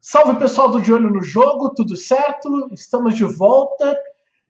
Salve pessoal do De Olho no Jogo, tudo certo? Estamos de volta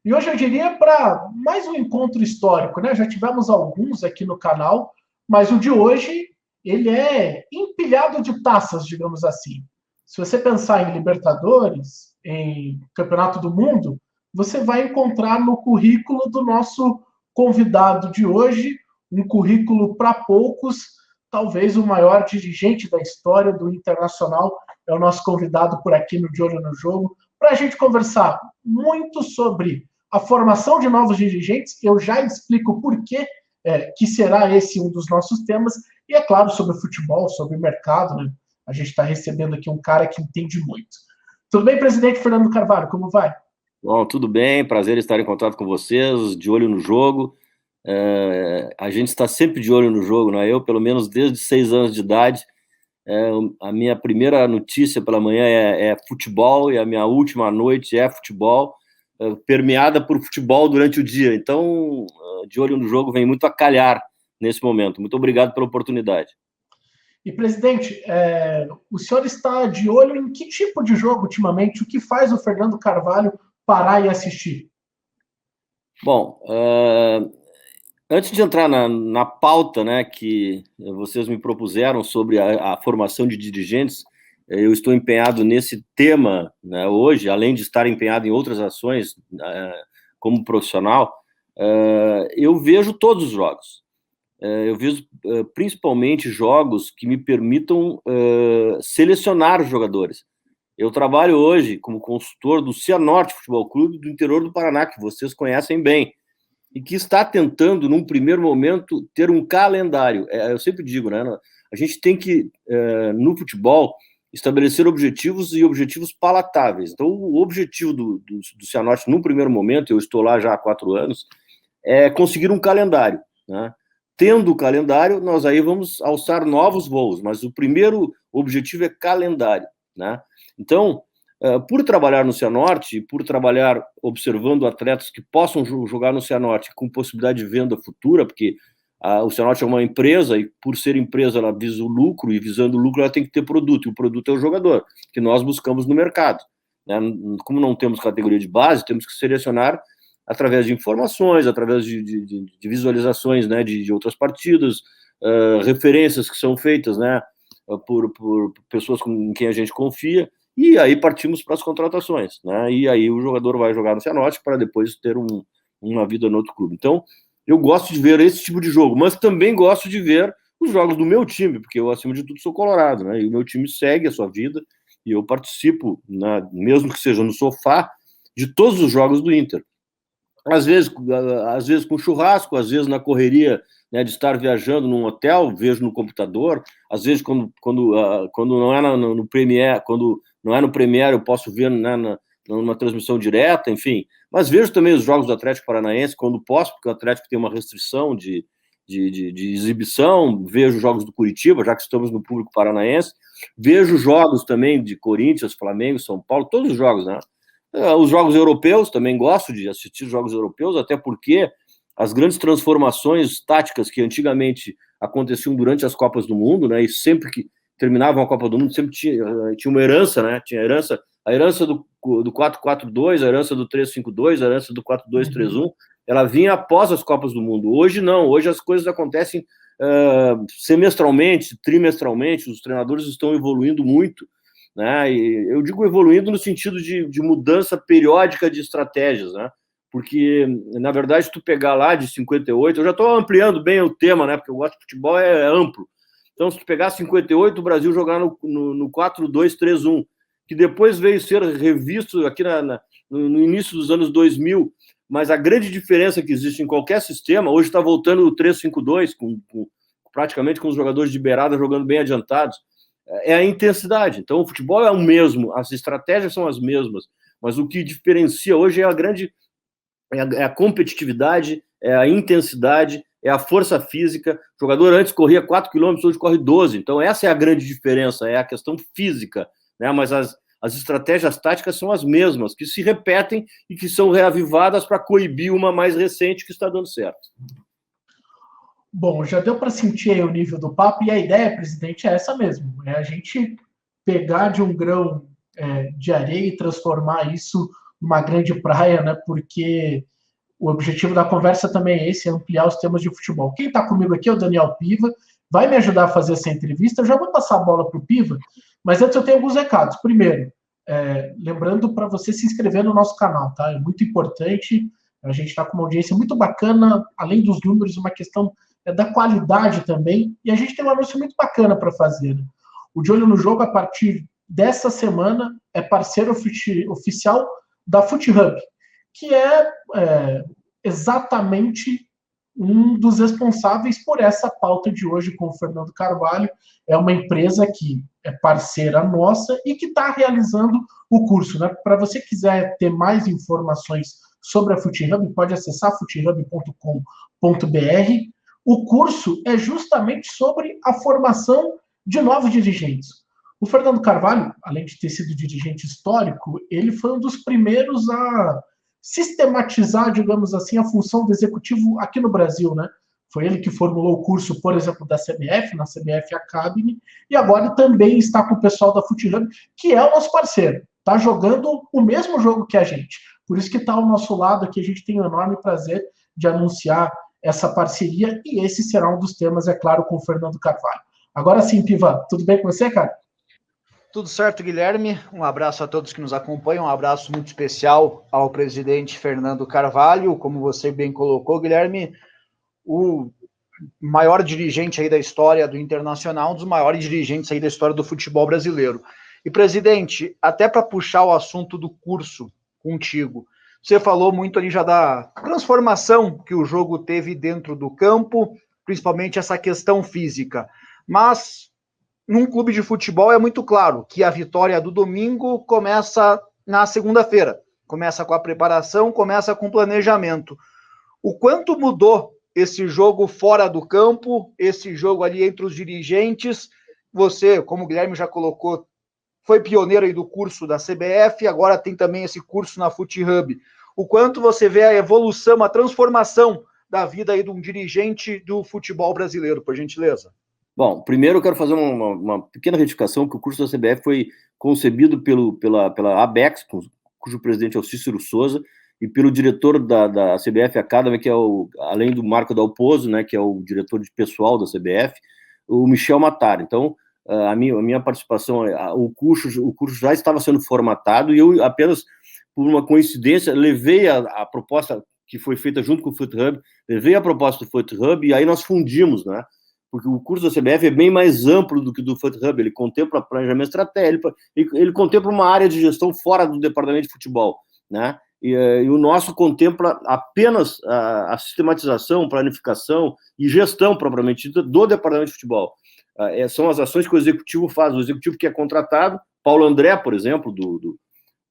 e hoje eu diria para mais um encontro histórico, né? Já tivemos alguns aqui no canal, mas o de hoje ele é empilhado de taças, digamos assim. Se você pensar em Libertadores, em Campeonato do Mundo, você vai encontrar no currículo do nosso convidado de hoje um currículo para poucos, talvez o maior dirigente da história do Internacional. É o nosso convidado por aqui no De Olho no Jogo, para a gente conversar muito sobre a formação de novos dirigentes. Eu já explico por que será esse um dos nossos temas, e é claro, sobre futebol, sobre mercado, né? A gente está recebendo aqui um cara que entende muito. Tudo bem, presidente Fernando Carvalho, como vai? Bom, tudo bem, prazer estar em contato com vocês, de olho no jogo. A gente está sempre de olho no jogo, não é? Eu, pelo menos desde 6 anos de idade, a minha primeira notícia pela manhã é futebol e a minha última noite é futebol, permeada por futebol durante o dia. Então, de olho no jogo vem muito a calhar nesse momento. Muito obrigado pela oportunidade. E, presidente, o senhor está de olho em que tipo de jogo ultimamente? O que faz o Fernando Carvalho parar e assistir? Bom, antes de entrar na pauta, né, que vocês me propuseram sobre a formação de dirigentes, eu estou empenhado nesse tema, né, hoje, além de estar empenhado em outras ações como profissional. Eu vejo todos os jogos. Eu vejo principalmente jogos que me permitam selecionar os jogadores. Eu trabalho hoje como consultor do Cianorte Futebol Clube do interior do Paraná, que vocês conhecem bem, e que está tentando, num primeiro momento, ter um calendário. Eu sempre digo, né? A gente tem que, no futebol, estabelecer objetivos e objetivos palatáveis. Então, o objetivo do Cianorte, num primeiro momento, eu estou lá já há 4 anos, é conseguir um calendário, né? Tendo o calendário, nós aí vamos alçar novos voos, mas o primeiro objetivo é calendário, né? Então, por trabalhar no Cianorte, por trabalhar observando atletas que possam jogar no Cianorte com possibilidade de venda futura, porque o Cianorte é uma empresa e, por ser empresa, ela visa o lucro, e visando o lucro, ela tem que ter produto, e o produto é o jogador, que nós buscamos no mercado, né? Como não temos categoria de base, temos que selecionar através de informações, através de visualizações, né, de outras partidas, referências que são feitas, né, por pessoas com quem a gente confia, e aí partimos para as contratações, né, e aí o jogador vai jogar no Cianorte para depois ter uma vida no outro clube. Então, eu gosto de ver esse tipo de jogo, mas também gosto de ver os jogos do meu time, porque eu, acima de tudo, sou colorado, né, e o meu time segue a sua vida, e eu participo, né, mesmo que seja no sofá, de todos os jogos do Inter. Às vezes com churrasco, às vezes na correria, né, de estar viajando num hotel, vejo no computador, às vezes quando não é no Premiere, quando não é no Premiere, eu posso ver, né, numa transmissão direta, enfim. Mas vejo também os jogos do Atlético Paranaense quando posso, porque o Atlético tem uma restrição de exibição, vejo jogos do Curitiba, já que estamos no público paranaense, vejo jogos também de Corinthians, Flamengo, São Paulo, todos os jogos, né? Os jogos europeus, também gosto de assistir jogos europeus, até porque as grandes transformações táticas que antigamente aconteciam durante as Copas do Mundo, né, e sempre que terminavam a Copa do Mundo, sempre tinha uma herança, né, tinha a herança do 4-4-2, a herança do 3-5-2, a herança do 4-2-3-1, ela vinha após as Copas do Mundo. Hoje não, hoje as coisas acontecem semestralmente, trimestralmente, os treinadores estão evoluindo muito, né? E eu digo evoluindo no sentido de mudança periódica de estratégias, né? Porque, na verdade, se tu pegar lá de 58, eu já estou ampliando bem o tema, né? Porque eu gosto de futebol, é amplo. Então, se tu pegar 58, o Brasil jogar no 4-2-3-1, que depois veio ser revisto aqui no início dos anos 2000, mas a grande diferença que existe em qualquer sistema, hoje está voltando o 3-5-2, praticamente com os jogadores de beirada jogando bem adiantados, é a intensidade. Então, o futebol é o mesmo, as estratégias são as mesmas, mas o que diferencia hoje é a competitividade, é a intensidade, é a força física. O jogador antes corria 4 km, hoje corre 12. Então, essa é a grande diferença, é a questão física, né? Mas as estratégias táticas são as mesmas, que se repetem e que são reavivadas para coibir uma mais recente que está dando certo. Bom, já deu para sentir aí o nível do papo, e a ideia, presidente, é essa mesmo. É a gente pegar de um grão de areia e transformar isso numa grande praia, né? Porque o objetivo da conversa também é esse, é ampliar os temas de futebol. Quem está comigo aqui é o Daniel Piva, vai me ajudar a fazer essa entrevista. Eu já vou passar a bola para o Piva, mas antes eu tenho alguns recados. Primeiro, lembrando para você se inscrever no nosso canal, tá? É muito importante. A gente está com uma audiência muito bacana, além dos números, uma questão da qualidade também. E a gente tem um anúncio muito bacana para fazer. Né? O De Olho no Jogo, a partir dessa semana, é parceiro oficial da FootHub, que é exatamente um dos responsáveis por essa pauta de hoje com o Fernando Carvalho. É uma empresa que é parceira nossa e que está realizando o curso. Né? Para você quiser ter mais informações sobre a FootHub, pode acessar foothub.com.br. O curso é justamente sobre a formação de novos dirigentes. O Fernando Carvalho, além de ter sido dirigente histórico, ele foi um dos primeiros a sistematizar, digamos assim, a função do executivo aqui no Brasil, né? Foi ele que formulou o curso, por exemplo, da CBF, na CBF Academy, e agora também está com o pessoal da FootHub, que é o nosso parceiro. Está jogando o mesmo jogo que a gente. Por isso que está ao nosso lado aqui, a gente tem o enorme prazer de anunciar essa parceria, e esse será um dos temas, é claro, com o Fernando Carvalho. Agora sim, Piva, tudo bem com você, cara? Tudo certo, Guilherme. Um abraço a todos que nos acompanham, um abraço muito especial ao presidente Fernando Carvalho. Como você bem colocou, Guilherme, o maior dirigente aí da história do Internacional, um dos maiores dirigentes aí da história do futebol brasileiro. E, presidente, até para puxar o assunto do curso contigo, você falou muito ali já da transformação que o jogo teve dentro do campo, principalmente essa questão física. Mas num clube de futebol é muito claro que a vitória do domingo começa na segunda-feira. Começa com a preparação, começa com o planejamento. O quanto mudou esse jogo fora do campo, esse jogo ali entre os dirigentes? Você, como o Guilherme já colocou, foi pioneiro aí do curso da CBF, agora tem também esse curso na FootHub. O quanto você vê a evolução, a transformação da vida aí de um dirigente do futebol brasileiro, por gentileza? Bom, primeiro eu quero fazer uma pequena retificação, que o curso da CBF foi concebido pela ABEX, cujo presidente é o Cícero Souza, e pelo diretor da CBF Academy, que é além do Marco Dalpozo, né, que é o diretor de pessoal da CBF, o Michel Matar. Então, a minha participação, o curso já estava sendo formatado, e eu apenas, por uma coincidência, levei a proposta que foi feita junto com o FootHub, levei a proposta do FootHub, e aí nós fundimos, né? Porque o curso da CBF é bem mais amplo do que do FootHub, ele contempla planejamento estratégico, ele contempla uma área de gestão fora do departamento de futebol, né? E o nosso contempla apenas a sistematização, planificação e gestão, propriamente dita, do departamento de futebol. São as ações que o executivo faz, o executivo que é contratado, Paulo André, por exemplo,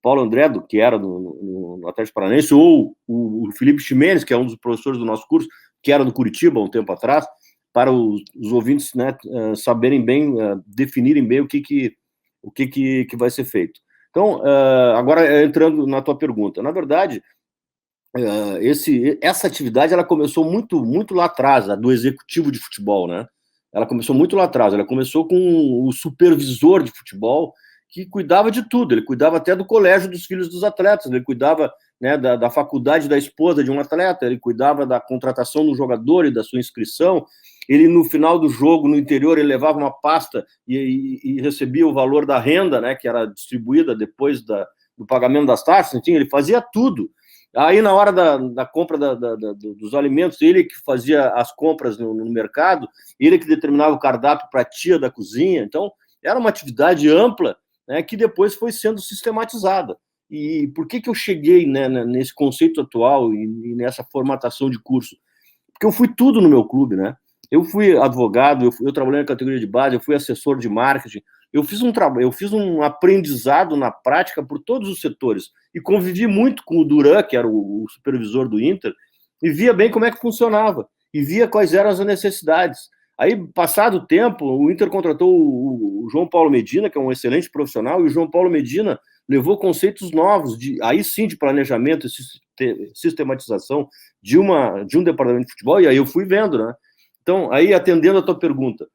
Paulo André, que era no Atlético Paranaense, ou o Felipe Ximenes, que é um dos professores do nosso curso, que era do Curitiba há um tempo atrás, para os ouvintes, né, saberem bem, definirem bem o que vai ser feito. Então, agora entrando na tua pergunta, na verdade, essa atividade ela começou muito lá atrás, a do executivo de futebol, né? Ela começou muito lá atrás, ela começou com o supervisor de futebol, que cuidava de tudo, ele cuidava até do colégio dos filhos dos atletas, ele cuidava, né, da faculdade da esposa de um atleta, ele cuidava da contratação do jogador e da sua inscrição, ele no final do jogo, no interior, ele levava uma pasta e recebia o valor da renda, né, que era distribuída depois do pagamento das taxas, enfim, ele fazia tudo. Aí, na hora da compra dos alimentos, ele que fazia as compras no mercado, ele que determinava o cardápio para a tia da cozinha. Então, era uma atividade ampla, né, que depois foi sendo sistematizada. E por que eu cheguei, né, nesse conceito atual e nessa formatação de curso? Porque eu fui tudo no meu clube, né? Eu fui advogado, eu trabalhei na categoria de base, eu fui assessor de marketing, eu fiz um aprendizado na prática por todos os setores e convivi muito com o Duran, que era o supervisor do Inter, e via bem como é que funcionava e via quais eram as necessidades. Aí, passado o tempo, o Inter contratou o João Paulo Medina, que é um excelente profissional, e o João Paulo Medina levou conceitos novos, aí sim de planejamento e sistematização de um departamento de futebol, e aí eu fui vendo, né? Então, aí, atendendo a tua pergunta,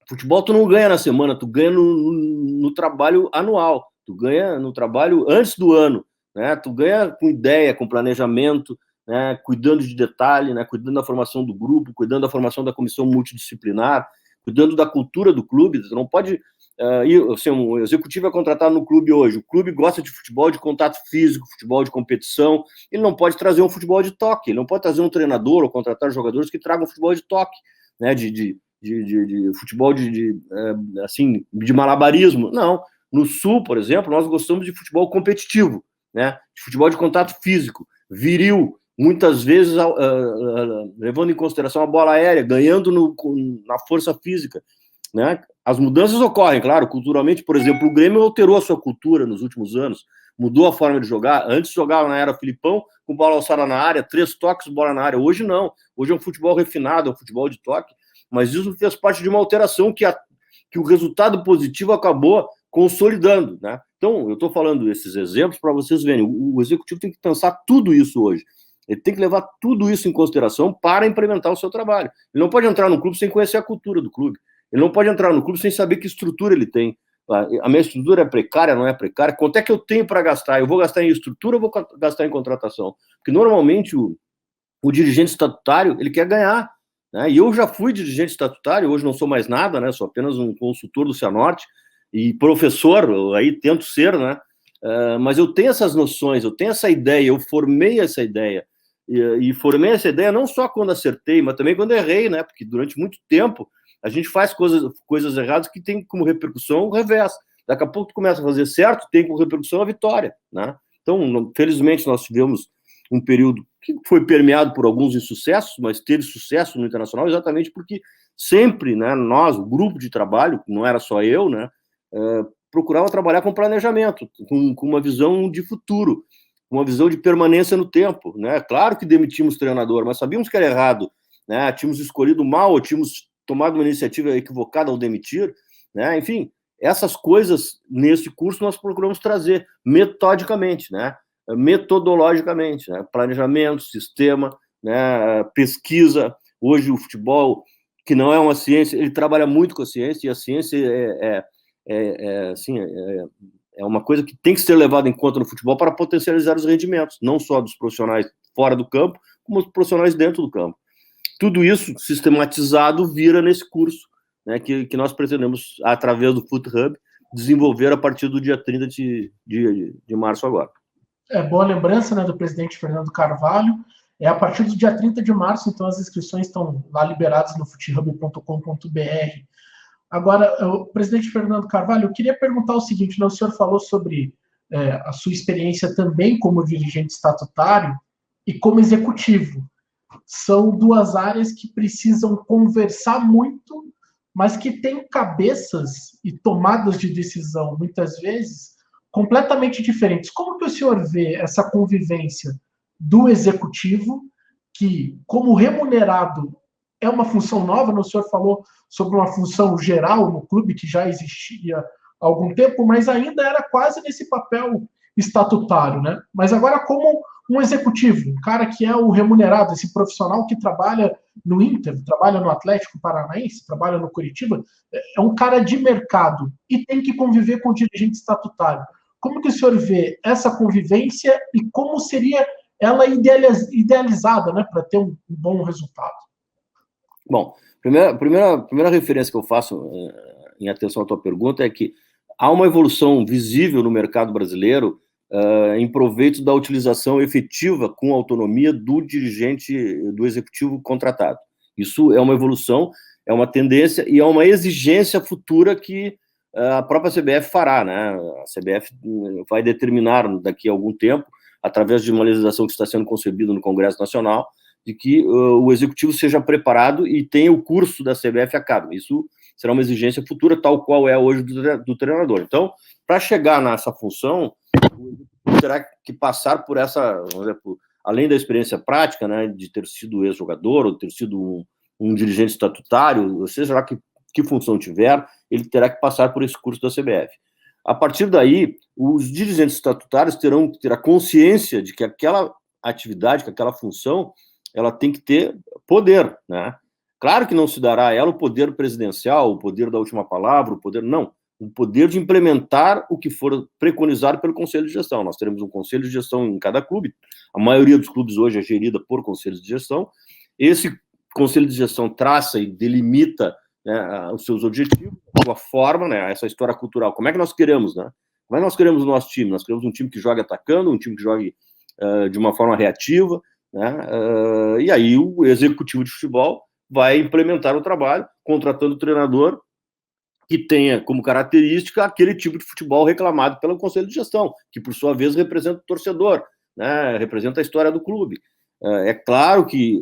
futebol tu não ganha na semana, tu ganha no trabalho anual. tu ganha no trabalho antes do ano, né? Tu ganha com ideia, com planejamento, né? Cuidando de detalhe, né? Cuidando da formação do grupo, cuidando da formação da comissão multidisciplinar, cuidando da cultura do clube. Tu não pode assim, um executivo é contratado no clube hoje. O clube gosta de futebol de contato físico, futebol de competição. Ele não pode trazer um futebol de toque. Ele não pode trazer um treinador ou contratar jogadores que tragam futebol de toque, né? De futebol assim, de malabarismo. Não. No Sul, por exemplo, nós gostamos de futebol competitivo, né? De futebol de contato físico, viril, muitas vezes levando em consideração a bola aérea, ganhando na força física, né? As mudanças ocorrem, claro, culturalmente. Por exemplo, o Grêmio alterou a sua cultura nos últimos anos, mudou a forma de jogar. Antes jogava na era Filipão, com bola alçada na área, 3 toques, bola na área. Hoje não. Hoje é um futebol refinado, é um futebol de toque. Mas isso fez parte de uma alteração que o resultado positivo acabou consolidando, né? Então, eu estou falando esses exemplos para vocês verem. O executivo tem que pensar tudo isso hoje. Ele tem que levar tudo isso em consideração para implementar o seu trabalho. Ele não pode entrar no clube sem conhecer a cultura do clube. Ele não pode entrar no clube sem saber que estrutura ele tem. A minha estrutura é precária, não é precária? Quanto é que eu tenho para gastar? Eu vou gastar em estrutura ou vou gastar em contratação? Porque, normalmente, o dirigente estatutário, ele quer ganhar, né? E eu já fui dirigente estatutário, hoje não sou mais nada, né? Sou apenas um consultor do Cianorte e professor, aí tento ser, né? Mas eu tenho essas noções, eu tenho essa ideia, eu formei essa ideia. E formei essa ideia não só quando acertei, mas também quando errei, né? Porque durante muito tempo a gente faz coisas erradas que tem como repercussão o revés. Daqui a pouco tu começa a fazer certo, tem como repercussão a vitória, né? Então, felizmente, nós tivemos um período que foi permeado por alguns insucessos, mas teve sucesso no internacional exatamente porque sempre, né, nós, o grupo de trabalho, não era só eu, né, procurava trabalhar com planejamento, com uma visão de futuro, uma visão de permanência no tempo, né? Claro que demitimos o treinador, mas sabíamos que era errado, né? Tínhamos escolhido mal, ou tínhamos tomado uma iniciativa equivocada ao demitir, né? Enfim, essas coisas nesse curso nós procuramos trazer metodicamente, né? Metodologicamente, né? Planejamento, sistema, né? Pesquisa. Hoje o futebol, que não é uma ciência, ele trabalha muito com a ciência, e a ciência é uma coisa que tem que ser levada em conta no futebol para potencializar os rendimentos, não só dos profissionais fora do campo, como dos profissionais dentro do campo. Tudo isso sistematizado vira nesse curso, né, que nós pretendemos, através do Foot Hub, desenvolver a partir do dia 30 de março agora. Boa lembrança, né, do presidente Fernando Carvalho. A partir do dia 30 de março, então as inscrições estão lá liberadas no foothub.com.br. Agora, o presidente Fernando Carvalho, eu queria perguntar o seguinte, né, o senhor falou sobre a sua experiência também como dirigente estatutário e como executivo. São duas áreas que precisam conversar muito, mas que têm cabeças e tomadas de decisão, muitas vezes, completamente diferentes. Como que o senhor vê essa convivência do executivo, que, como remunerado, é uma função nova, o senhor falou sobre uma função geral no clube, que já existia há algum tempo, mas ainda era quase nesse papel estatutário, né? Mas agora como um executivo, um cara que é o remunerado, esse profissional que trabalha no Inter, trabalha no Atlético Paranaense, trabalha no Curitiba, é um cara de mercado e tem que conviver com o dirigente estatutário. Como que o senhor vê essa convivência e como seria ela idealizada, né, para ter um bom resultado? Bom, primeira referência que eu faço em atenção à tua pergunta é que há uma evolução visível no mercado brasileiro em proveito da utilização efetiva com autonomia do dirigente, do executivo contratado. Isso é uma evolução, é uma tendência e é uma exigência futura que a própria CBF fará, né? A CBF vai determinar daqui a algum tempo, através de uma legislação que está sendo concebida no Congresso Nacional, de que o executivo seja preparado e tenha o curso da CBF academy. Isso será uma exigência futura, tal qual é hoje do treinador. Então, para chegar nessa função, o executivo terá que passar por essa, vamos dizer, além da experiência prática, né, de ter sido ex-jogador, ou ter sido um dirigente estatutário, seja lá que função tiver, ele terá que passar por esse curso da CBF. A partir daí, os dirigentes estatutários terão que ter a consciência de que aquela atividade, que aquela função, ela tem que ter poder, né? Claro que não se dará a ela o poder presidencial, o poder da última palavra, o poder... Não. o poder de implementar o que for preconizado pelo Conselho de Gestão. Nós teremos um Conselho de Gestão em cada clube, a maioria dos clubes hoje é gerida por Conselhos de Gestão. Esse Conselho de Gestão traça e delimita, né, os seus objetivos, a sua forma, né, essa história cultural. Como é que nós queremos, né? Como é que nós queremos o nosso time? Nós queremos um time que jogue atacando, um time que jogue de uma forma reativa, né? E aí o executivo de futebol vai implementar o trabalho, contratando o treinador que tenha como característica aquele tipo de futebol reclamado pelo Conselho de Gestão, que, por sua vez, representa o torcedor, né? Representa a história do clube. É claro que,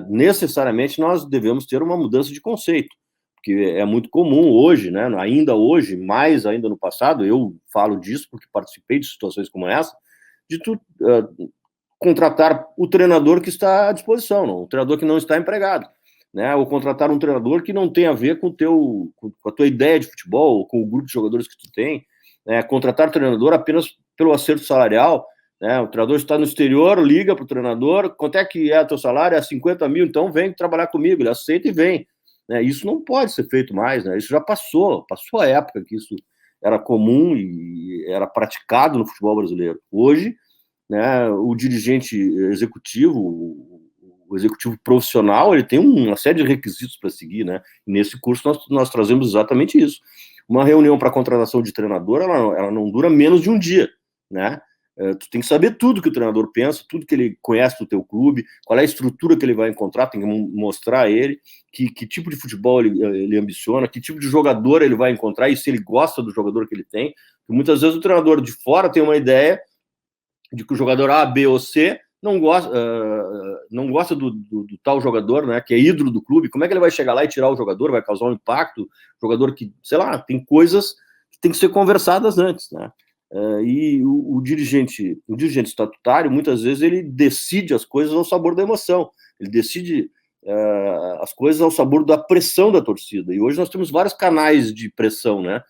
necessariamente, nós devemos ter uma mudança de conceito, porque é muito comum hoje, né? Ainda hoje, mais ainda no passado, eu falo disso porque participei de situações como essa, de tu contratar o treinador que está à disposição, não, o treinador que não está empregado, né? Ou contratar um treinador que não tem a ver com a tua ideia de futebol, ou com o grupo de jogadores que tu tem, né? Contratar o treinador apenas pelo acerto salarial, né? O treinador está no exterior, liga para o treinador, quanto é que é o teu salário? É 50 mil, então vem trabalhar comigo, ele aceita e vem, né? Isso não pode ser feito mais, né? Isso já passou a época que isso era comum e era praticado no futebol brasileiro. Hoje, né, o dirigente executivo, o executivo profissional, ele tem uma série de requisitos para seguir, né? E nesse curso nós trazemos exatamente isso. Uma reunião para contratação de treinador, ela não dura menos de um dia, né? Tu tem que saber tudo que o treinador pensa, tudo que ele conhece do teu clube, qual é a estrutura que ele vai encontrar, tem que mostrar a ele que tipo de futebol ele ambiciona, que tipo de jogador ele vai encontrar e se ele gosta do jogador que ele tem. Porque muitas vezes o treinador de fora tem uma ideia de que o jogador A, B ou C não gosta do tal jogador, né, que é ídolo do clube. Como é que ele vai chegar lá e tirar o jogador? Vai causar um impacto? Jogador que, sei lá, tem coisas que tem que ser conversadas antes, né? E o dirigente estatutário, muitas vezes, ele decide as coisas ao sabor da emoção. Ele decide as coisas ao sabor da pressão da torcida. E hoje nós temos vários canais de pressão, né?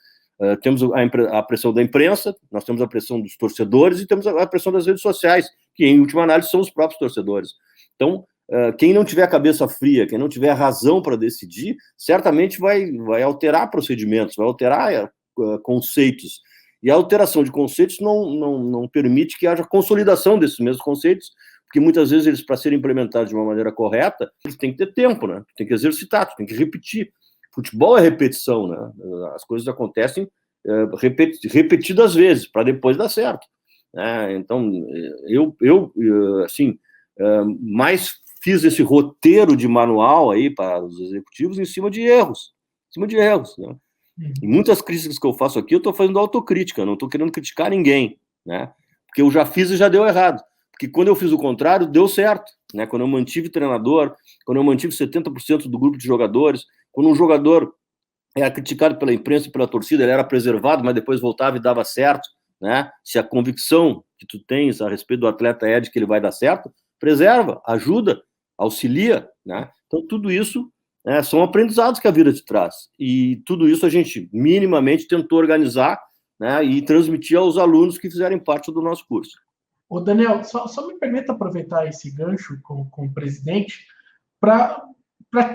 Temos a pressão da imprensa, nós temos a pressão dos torcedores e temos a pressão das redes sociais, que, em última análise, são os próprios torcedores. Então, quem não tiver a cabeça fria, quem não tiver a razão para decidir, certamente vai alterar procedimentos, vai alterar conceitos. E a alteração de conceitos não permite que haja consolidação desses mesmos conceitos, porque muitas vezes eles, para serem implementados de uma maneira correta, eles têm que ter tempo, né? Tem que exercitar, tem que repetir. Futebol é repetição, né? As coisas acontecem repetidas vezes, para depois dar certo. Né? Então, eu assim, mais fiz esse roteiro de manual aí para os executivos em cima de erros. Né? E muitas críticas que eu faço aqui, eu estou fazendo autocrítica, não estou querendo criticar ninguém, né? Porque eu já fiz e já deu errado. Porque quando eu fiz o contrário, deu certo. Né? Quando eu mantive treinador, quando eu mantive 70% do grupo de jogadores, quando um jogador era criticado pela imprensa e pela torcida, ele era preservado, mas depois voltava e dava certo, né? Se a convicção que tu tens a respeito do atleta é de que ele vai dar certo, preserva, ajuda, auxilia, né? Então, tudo isso, né, são aprendizados que a vida te traz. E tudo isso a gente minimamente tentou organizar, né, e transmitir aos alunos que fizerem parte do nosso curso. Ô Daniel, só me permita aproveitar esse gancho com o presidente para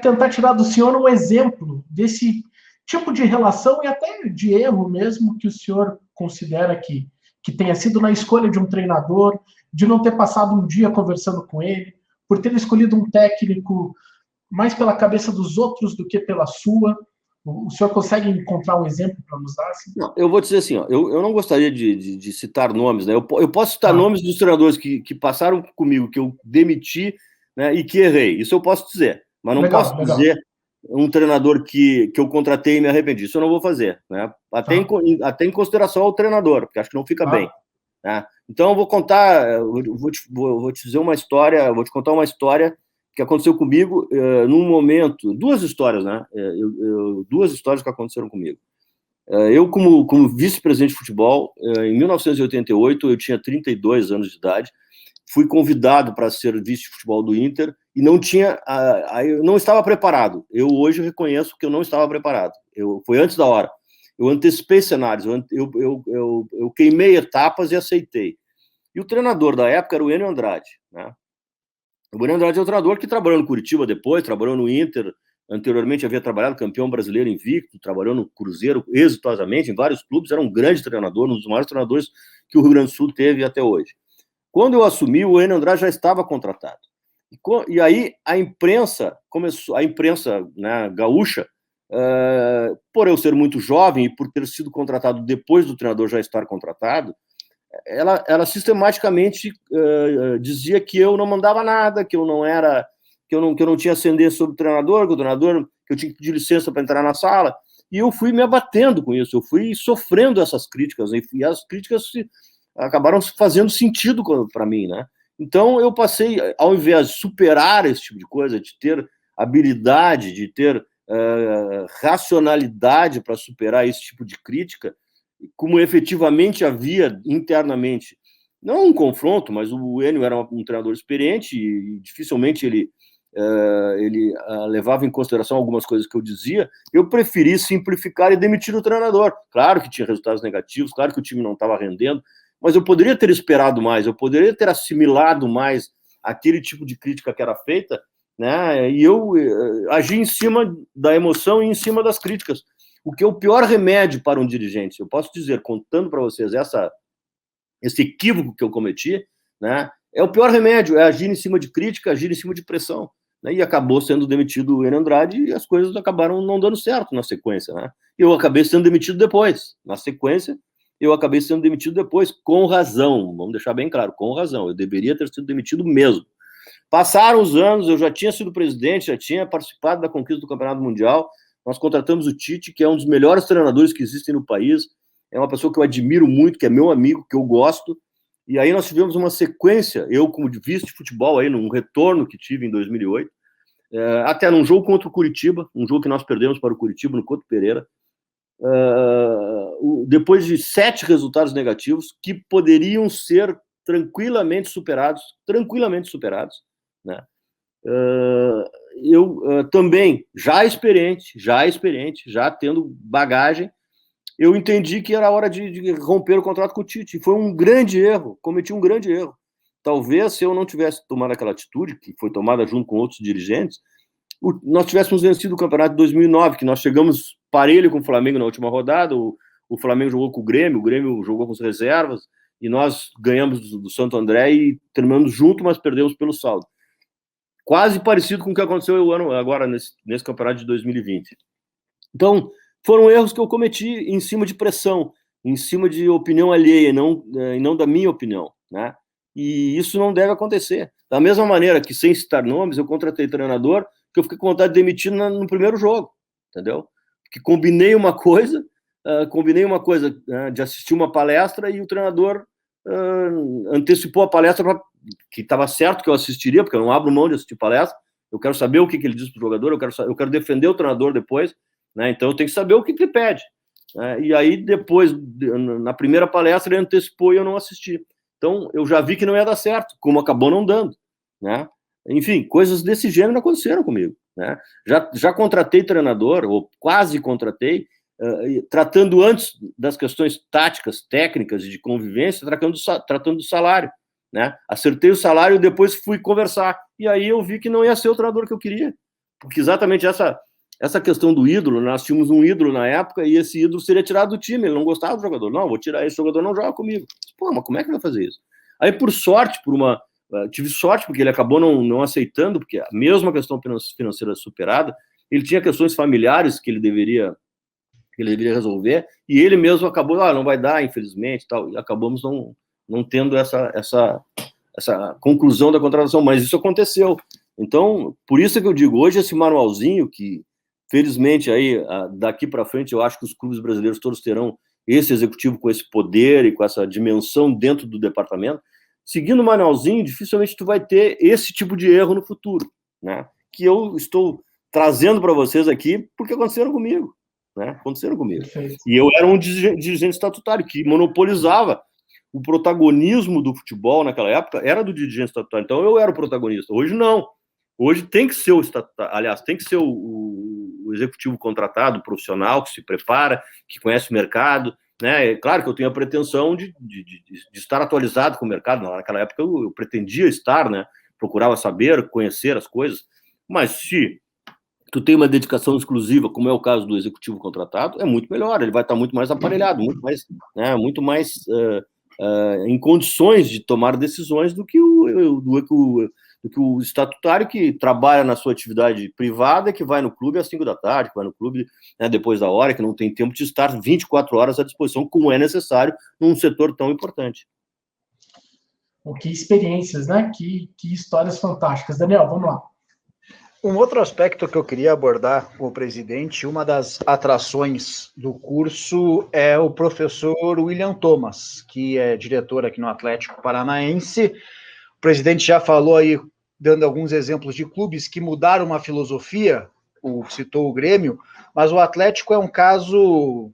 tentar tirar do senhor um exemplo desse tipo de relação e até de erro mesmo que o senhor considera que tenha sido na escolha de um treinador, de não ter passado um dia conversando com ele, por ter escolhido um técnico mais pela cabeça dos outros do que pela sua. O senhor consegue encontrar um exemplo para nos dar? Assim? Não, eu vou dizer assim, ó, eu não gostaria de citar nomes, né? Eu posso citar nomes dos treinadores que passaram comigo, que eu demiti, né, e que errei. Isso eu posso dizer, mas não posso dizer um treinador que eu contratei e me arrependi. Isso eu não vou fazer, né? Até em consideração ao treinador, porque acho que não fica bem. Né? Então eu vou contar, vou te dizer uma história, vou te contar uma história que aconteceu comigo num momento, duas histórias, né? Duas histórias que aconteceram comigo. Eu, como vice-presidente de futebol, em 1988, eu tinha 32 anos de idade, fui convidado para ser vice de futebol do Inter e eu não estava preparado. Eu hoje reconheço que eu não estava preparado. Foi antes da hora. Eu antecipei cenários, eu queimei etapas e aceitei. E o treinador da época era o Enio Andrade, né? O Enio Andrade é um treinador que trabalhou no Curitiba depois, trabalhou no Inter, anteriormente havia trabalhado, campeão brasileiro invicto, trabalhou no Cruzeiro exitosamente, em vários clubes, era um grande treinador, um dos maiores treinadores que o Rio Grande do Sul teve até hoje. Quando eu assumi, o Enio Andrade já estava contratado. E aí a imprensa começou, a imprensa, né, gaúcha, por eu ser muito jovem e por ter sido contratado depois do treinador já estar contratado, ela sistematicamente dizia que eu não mandava nada, que eu não tinha ascendência sobre o treinador, que eu tinha que pedir licença para entrar na sala. E eu fui me abatendo com isso, eu fui sofrendo essas críticas, e as críticas acabaram fazendo sentido para mim, né? Então eu passei, ao invés de superar esse tipo de coisa, de ter habilidade, de ter racionalidade para superar esse tipo de crítica, como efetivamente havia internamente, não um confronto, mas o Enio era um treinador experiente e dificilmente ele levava em consideração algumas coisas que eu dizia, eu preferi simplificar e demitir o treinador. Claro que tinha resultados negativos, claro que o time não estava rendendo, mas eu poderia ter esperado mais, eu poderia ter assimilado mais aquele tipo de crítica que era feita, né? E eu agi em cima da emoção e em cima das críticas. O que é o pior remédio para um dirigente, eu posso dizer, contando para vocês esse equívoco que eu cometi, né? É o pior remédio, é agir em cima de crítica, agir em cima de pressão. Né? E acabou sendo demitido o Enio Andrade e as coisas acabaram não dando certo na sequência. Né? Eu acabei sendo demitido depois. Na sequência, eu acabei sendo demitido depois, com razão. Vamos deixar bem claro, com razão. Eu deveria ter sido demitido mesmo. Passaram os anos, eu já tinha sido presidente, já tinha participado da conquista do Campeonato Mundial. Nós contratamos o Tite, que é um dos melhores treinadores que existem no país. É uma pessoa que eu admiro muito, que é meu amigo, que eu gosto. E aí nós tivemos uma sequência, eu como vice de futebol, aí, num retorno que tive em 2008, até num jogo contra o Curitiba, um jogo que nós perdemos para o Curitiba, no Couto Pereira, depois de 7 resultados negativos, que poderiam ser tranquilamente superados, né? Eu também, já experiente, já tendo bagagem, eu entendi que era hora de romper o contrato com o Tite. Foi um grande erro, cometi um grande erro. Talvez, se eu não tivesse tomado aquela atitude, que foi tomada junto com outros dirigentes, nós tivéssemos vencido o campeonato de 2009, que nós chegamos parelho com o Flamengo na última rodada, o Flamengo jogou com o Grêmio jogou com as reservas, e nós ganhamos do Santo André e terminamos junto, mas perdemos pelo saldo. Quase parecido com o que aconteceu agora nesse campeonato de 2020. Então, foram erros que eu cometi em cima de pressão, em cima de opinião alheia, e não da minha opinião, né? E isso não deve acontecer. Da mesma maneira que, sem citar nomes, eu contratei treinador que eu fiquei com vontade de demitir no primeiro jogo, entendeu? Porque combinei uma coisa de assistir uma palestra e o treinador antecipou a palestra, que estava certo que eu assistiria, porque eu não abro mão de assistir palestra, eu quero saber o que ele diz para o jogador, eu quero defender o treinador depois, né? Então eu tenho que saber o que ele pede. Né? E aí depois, na primeira palestra, ele antecipou e eu não assisti. Então eu já vi que não ia dar certo, como acabou não dando. Né? Enfim, coisas desse gênero aconteceram comigo. Né? Já contratei treinador, ou quase contratei, tratando antes das questões táticas, técnicas e de convivência, tratando do salário. Né? Acertei o salário e depois fui conversar. E aí eu vi que não ia ser o treinador que eu queria. Porque exatamente essa questão do ídolo, nós tínhamos um ídolo na época e esse ídolo seria tirado do time, ele não gostava do jogador. Não, vou tirar esse jogador, não joga comigo. Pô, mas como é que vai fazer isso? Aí, por sorte, tive sorte, porque ele acabou não aceitando, porque a mesma questão financeira superada, ele tinha questões familiares que ele deveria resolver, e ele mesmo acabou, não vai dar, infelizmente, tal, e acabamos não tendo essa conclusão da contratação, mas isso aconteceu. Então, por isso que eu digo, hoje esse manualzinho, que felizmente aí, daqui para frente, eu acho que os clubes brasileiros todos terão esse executivo com esse poder e com essa dimensão dentro do departamento, seguindo o manualzinho, dificilmente tu vai ter esse tipo de erro no futuro, né? Que eu estou trazendo para vocês aqui, porque aconteceram comigo, né? Aconteceram comigo. Perfeito. E eu era um dirigente estatutário que monopolizava o protagonismo do futebol naquela época, era do dirigente estatutário, então eu era o protagonista. Hoje não. Hoje tem que ser tem que ser o executivo contratado, o profissional que se prepara, que conhece o mercado, né? É claro que eu tenho a pretensão de estar atualizado com o mercado. Naquela época eu pretendia estar, né? Procurava saber, conhecer as coisas, mas se tu tem uma dedicação exclusiva, como é o caso do executivo contratado, é muito melhor, ele vai estar muito mais aparelhado, muito mais em condições de tomar decisões do que o estatutário, que trabalha na sua atividade privada, que vai no clube às 5 da tarde, que vai no clube, né, depois da hora, que não tem tempo de estar 24 horas à disposição, como é necessário num setor tão importante. Que experiências, né? Que histórias fantásticas. Daniel, vamos lá. Um outro aspecto que eu queria abordar com o presidente, uma das atrações do curso é o professor William Thomas, que é diretor aqui no Atlético Paranaense. O presidente já falou aí, dando alguns exemplos de clubes que mudaram a filosofia, citou o Grêmio, mas o Atlético é um caso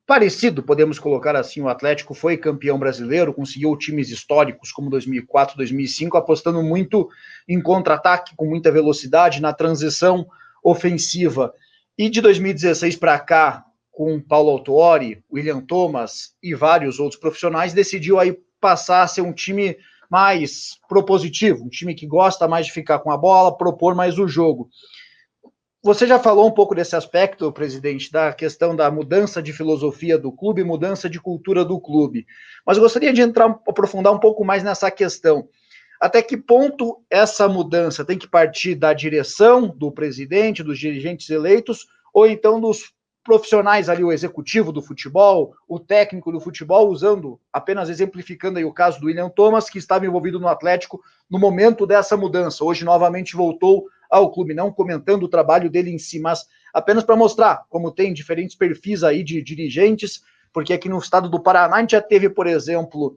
parecido, podemos colocar assim. O Atlético foi campeão brasileiro, conseguiu times históricos como 2004, 2005, apostando muito em contra-ataque, com muita velocidade, na transição ofensiva. E de 2016 para cá, com Paulo Autuori, William Thomas e vários outros profissionais, decidiu aí passar a ser um time mais propositivo, um time que gosta mais de ficar com a bola, propor mais o jogo. Você já falou um pouco desse aspecto, presidente, da questão da mudança de filosofia do clube, mudança de cultura do clube. Mas eu gostaria de aprofundar um pouco mais nessa questão. Até que ponto essa mudança tem que partir da direção, do presidente, dos dirigentes eleitos, ou então dos profissionais ali, o executivo do futebol, o técnico do futebol, apenas exemplificando aí o caso do William Thomas, que estava envolvido no Atlético no momento dessa mudança. Hoje, novamente, voltou ao clube, não comentando o trabalho dele em si, mas apenas para mostrar como tem diferentes perfis aí de dirigentes, porque aqui no estado do Paraná a gente já teve, por exemplo,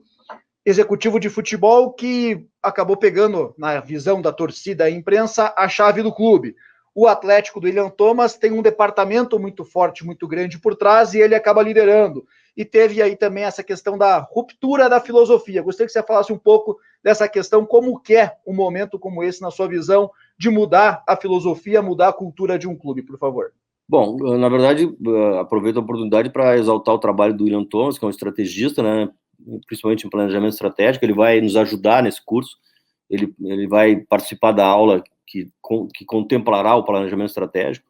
executivo de futebol que acabou pegando, na visão da torcida e imprensa, a chave do clube. O Atlético do William Thomas tem um departamento muito forte, muito grande por trás, e ele acaba liderando. E teve aí também essa questão da ruptura da filosofia. Gostaria que você falasse um pouco dessa questão, como que é um momento como esse, na sua visão, de mudar a filosofia, mudar a cultura de um clube, por favor. Bom, na verdade, aproveito a oportunidade para exaltar o trabalho do William Thomas, que é um estrategista, né, principalmente em planejamento estratégico. Ele vai nos ajudar nesse curso, ele vai participar da aula que contemplará o planejamento estratégico.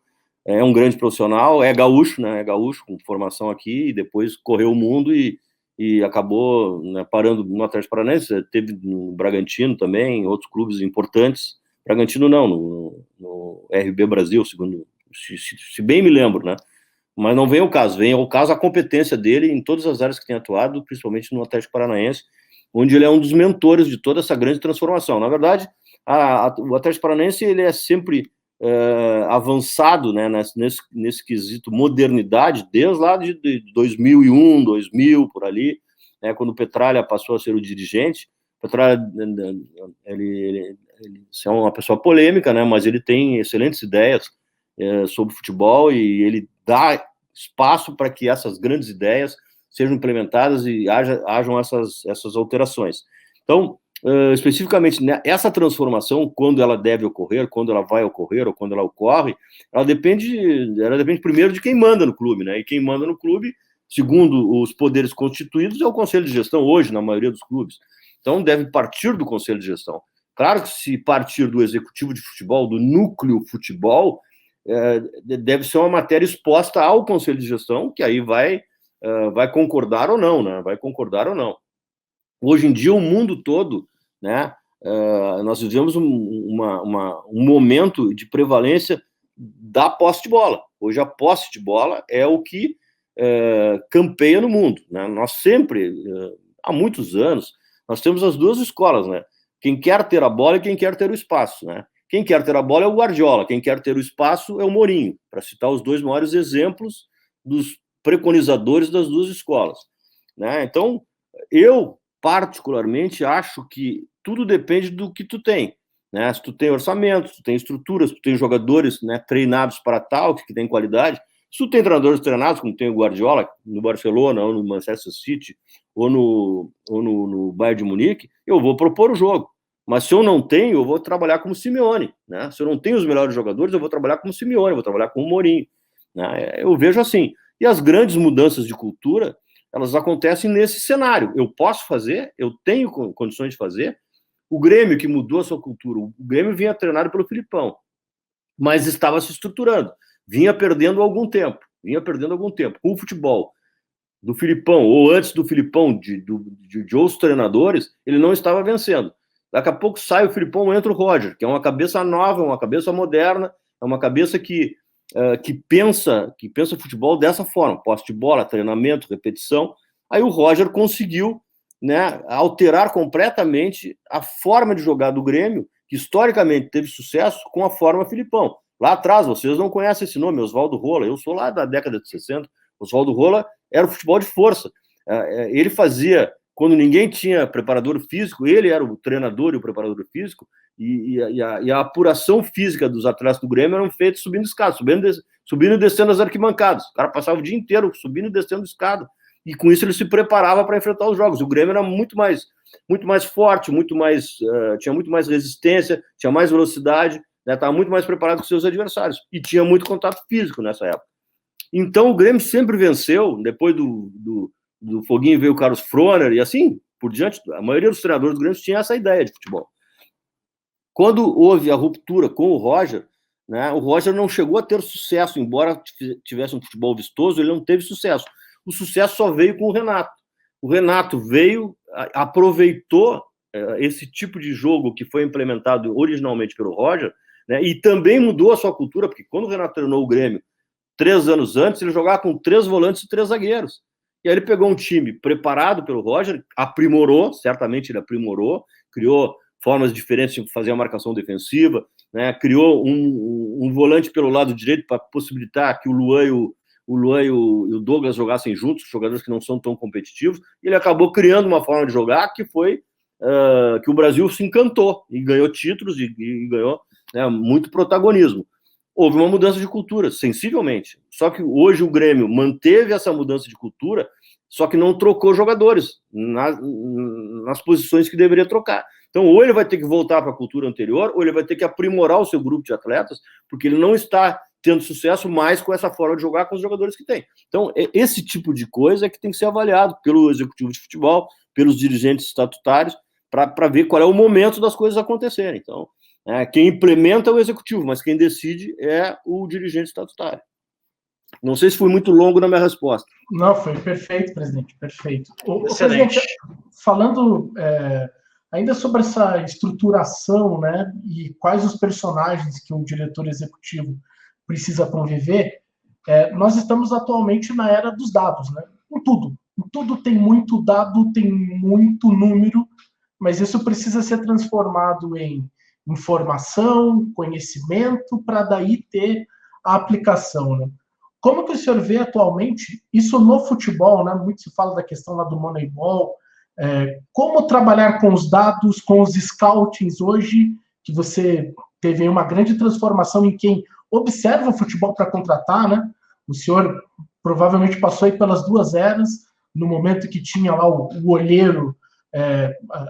É um grande profissional, é gaúcho, né? É gaúcho, com formação aqui, e depois correu o mundo e acabou, né, parando no Atlético Paranaense. Teve no Bragantino também, outros clubes importantes. Bragantino não, no RB Brasil, segundo, se bem me lembro, né? Mas não vem ao caso, vem ao caso a competência dele em todas as áreas que tem atuado, principalmente no Atlético Paranaense, onde ele é um dos mentores de toda essa grande transformação. Na verdade, o Atlético Paranaense, ele é sempre avançado, né, nesse quesito modernidade, desde lá de 2001, 2000, por ali, né, quando o Petralha passou a ser o dirigente. O Petralha, ele é uma pessoa polêmica, né, mas ele tem excelentes ideias sobre futebol, e ele dá espaço para que essas grandes ideias sejam implementadas e hajam essas alterações. Então, especificamente, né, essa transformação, quando ela deve ocorrer, quando ela vai ocorrer ou quando ela ocorre, ela depende primeiro de quem manda no clube, né? E quem manda no clube, segundo os poderes constituídos, é o Conselho de Gestão hoje, na maioria dos clubes. Então, deve partir do Conselho de Gestão. Claro que, se partir do executivo de futebol, do núcleo futebol, deve ser uma matéria exposta ao Conselho de Gestão, que aí vai concordar ou não, né? Vai concordar ou não. Hoje em dia, o mundo todo, né, nós vivemos um momento de prevalência da posse de bola. Hoje, a posse de bola é o que campeia no mundo, né? Nós sempre, há muitos anos, nós temos as duas escolas, né? Quem quer ter a bola e quem quer ter o espaço, né? Quem quer ter a bola é o Guardiola, quem quer ter o espaço é o Mourinho, para citar os dois maiores exemplos dos preconizadores das duas escolas, né? Então, eu particularmente acho que tudo depende do que tu tem, né? Se tu tem orçamento, se tu tem estruturas, se tu tem jogadores, né, treinados para tal, que tem qualidade, se tu tem treinadores treinados, como tem o Guardiola no Barcelona, ou no Manchester City, ou no Bayern de Munique, eu vou propor o jogo. Mas se eu não tenho, eu vou trabalhar como Simeone, né? Se eu não tenho os melhores jogadores, eu vou trabalhar como Simeone, eu vou trabalhar como Mourinho, né? Eu vejo assim. E as grandes mudanças de cultura, elas acontecem nesse cenário. Eu posso fazer, eu tenho condições de fazer. O Grêmio, que mudou a sua cultura, o Grêmio vinha treinado pelo Filipão. mas estava se estruturando. Vinha perdendo há algum tempo. Com o futebol do Filipão, ou antes do Filipão, de outros treinadores, ele não estava vencendo. Daqui a pouco sai o Filipão, entra o Roger, que é uma cabeça nova, uma cabeça moderna, é uma cabeça que pensa futebol dessa forma, posse de bola, treinamento, repetição. Aí o Roger conseguiu, né, alterar completamente a forma de jogar do Grêmio, que historicamente teve sucesso, com a forma Filipão. Lá atrás, vocês não conhecem esse nome, Oswaldo Rola. Eu sou lá da década de 60. Oswaldo Rola era o futebol de força. Ele fazia, quando ninguém tinha preparador físico, ele era o treinador e o preparador físico, e a apuração física dos atletas do Grêmio eram feitas subindo escada, subindo e descendo as arquibancadas. O cara passava o dia inteiro subindo e descendo escada, e com isso ele se preparava para enfrentar os jogos. O Grêmio era muito mais forte, tinha muito mais resistência, tinha mais velocidade, né, estava muito mais preparado que seus adversários, e tinha muito contato físico nessa época. Então o Grêmio sempre venceu. Depois do Foguinho veio o Carlos Froner, e assim por diante. A maioria dos treinadores do Grêmio tinha essa ideia de futebol. Quando houve a ruptura com o Roger, né, o Roger não chegou a ter sucesso, embora tivesse um futebol vistoso, ele não teve sucesso. O sucesso só veio com o Renato. O Renato veio, aproveitou esse tipo de jogo que foi implementado originalmente pelo Roger, né, e também mudou a sua cultura, porque quando o Renato treinou o Grêmio 3 anos antes, ele jogava com 3 volantes e 3 zagueiros. E aí ele pegou um time preparado pelo Roger, certamente ele aprimorou, criou formas diferentes de fazer a marcação defensiva, né, criou um volante pelo lado direito para possibilitar que o Luan e o Douglas jogassem juntos, jogadores que não são tão competitivos. E ele acabou criando uma forma de jogar que foi que o Brasil se encantou e ganhou títulos e ganhou, né, muito protagonismo. Houve uma mudança de cultura, sensivelmente. Só que hoje o Grêmio manteve essa mudança de cultura, só que não trocou jogadores nas posições que deveria trocar. Então, ou ele vai ter que voltar para a cultura anterior, ou ele vai ter que aprimorar o seu grupo de atletas, porque ele não está tendo sucesso mais com essa forma de jogar com os jogadores que tem. Então, esse tipo de coisa é que tem que ser avaliado pelo executivo de futebol, pelos dirigentes estatutários, para ver qual é o momento das coisas acontecerem. Então, quem implementa é o executivo, mas quem decide é o dirigente estatutário. Não sei se foi muito longo na minha resposta. Não, foi perfeito, presidente, perfeito. Excelente. Presidente, falando ainda sobre essa estruturação, né, e quais os personagens que um diretor executivo precisa conviver, nós estamos atualmente na era dos dados, né? Em tudo tem muito dado, tem muito número, mas isso precisa ser transformado em informação, conhecimento, para daí ter a aplicação, né? Como que o senhor vê atualmente isso no futebol, né? Muito se fala da questão lá do Moneyball, como trabalhar com os dados, com os scoutings hoje, que você teve uma grande transformação em quem observa o futebol para contratar, né? O senhor provavelmente passou aí pelas 2 eras, no momento que tinha lá o olheiro,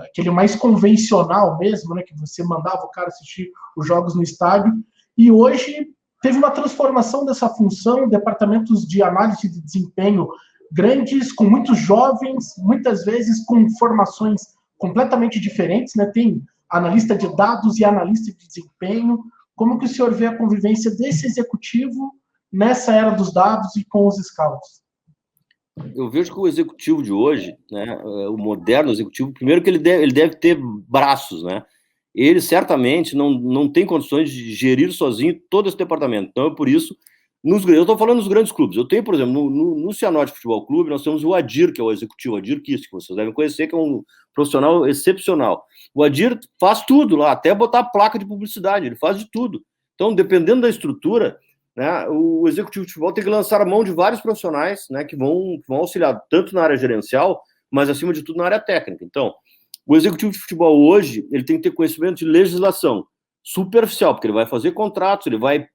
aquele mais convencional mesmo, né, que você mandava o cara assistir os jogos no estádio, e hoje teve uma transformação dessa função, departamentos de análise de desempenho grandes, com muitos jovens, muitas vezes com formações completamente diferentes, né? Tem analista de dados e analista de desempenho. Como que o senhor vê a convivência desse executivo nessa era dos dados e com os scouts? Eu vejo que o executivo de hoje, né, o moderno executivo, primeiro que ele deve ter braços, né? Ele certamente não tem condições de gerir sozinho todo esse departamento. Então, é por isso, eu estou falando dos grandes clubes. Eu tenho, por exemplo, no Cianorte Futebol Clube, nós temos o Adir, que é o executivo, Adir Kiss, que vocês devem conhecer, que é um profissional excepcional. O Adir faz tudo lá, até botar placa de publicidade, ele faz de tudo. Então, dependendo da estrutura, né, o executivo de futebol tem que lançar a mão de vários profissionais, né, que vão auxiliar tanto na área gerencial, mas acima de tudo na área técnica. Então, o executivo de futebol hoje, ele tem que ter conhecimento de legislação superficial, porque ele vai fazer contratos, ele vai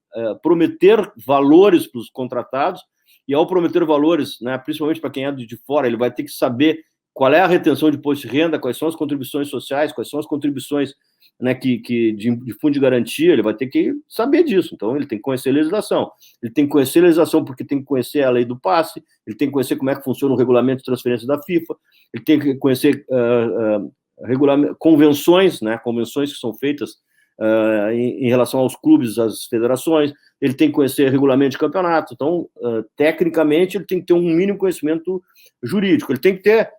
prometer valores para os contratados, e ao prometer valores, né, principalmente para quem é de fora, ele vai ter que saber qual é a retenção de imposto de renda, quais são as contribuições sociais, quais são as contribuições, né, de fundo de garantia, ele vai ter que saber disso. Então, ele tem que conhecer a legislação. Ele tem que conhecer a legislação porque tem que conhecer a lei do passe, ele tem que conhecer como é que funciona o regulamento de transferência da FIFA, ele tem que conhecer convenções, né, convenções que são feitas em relação aos clubes, às federações, ele tem que conhecer regulamento de campeonato. Então, tecnicamente, ele tem que ter um mínimo conhecimento jurídico, ele tem que ter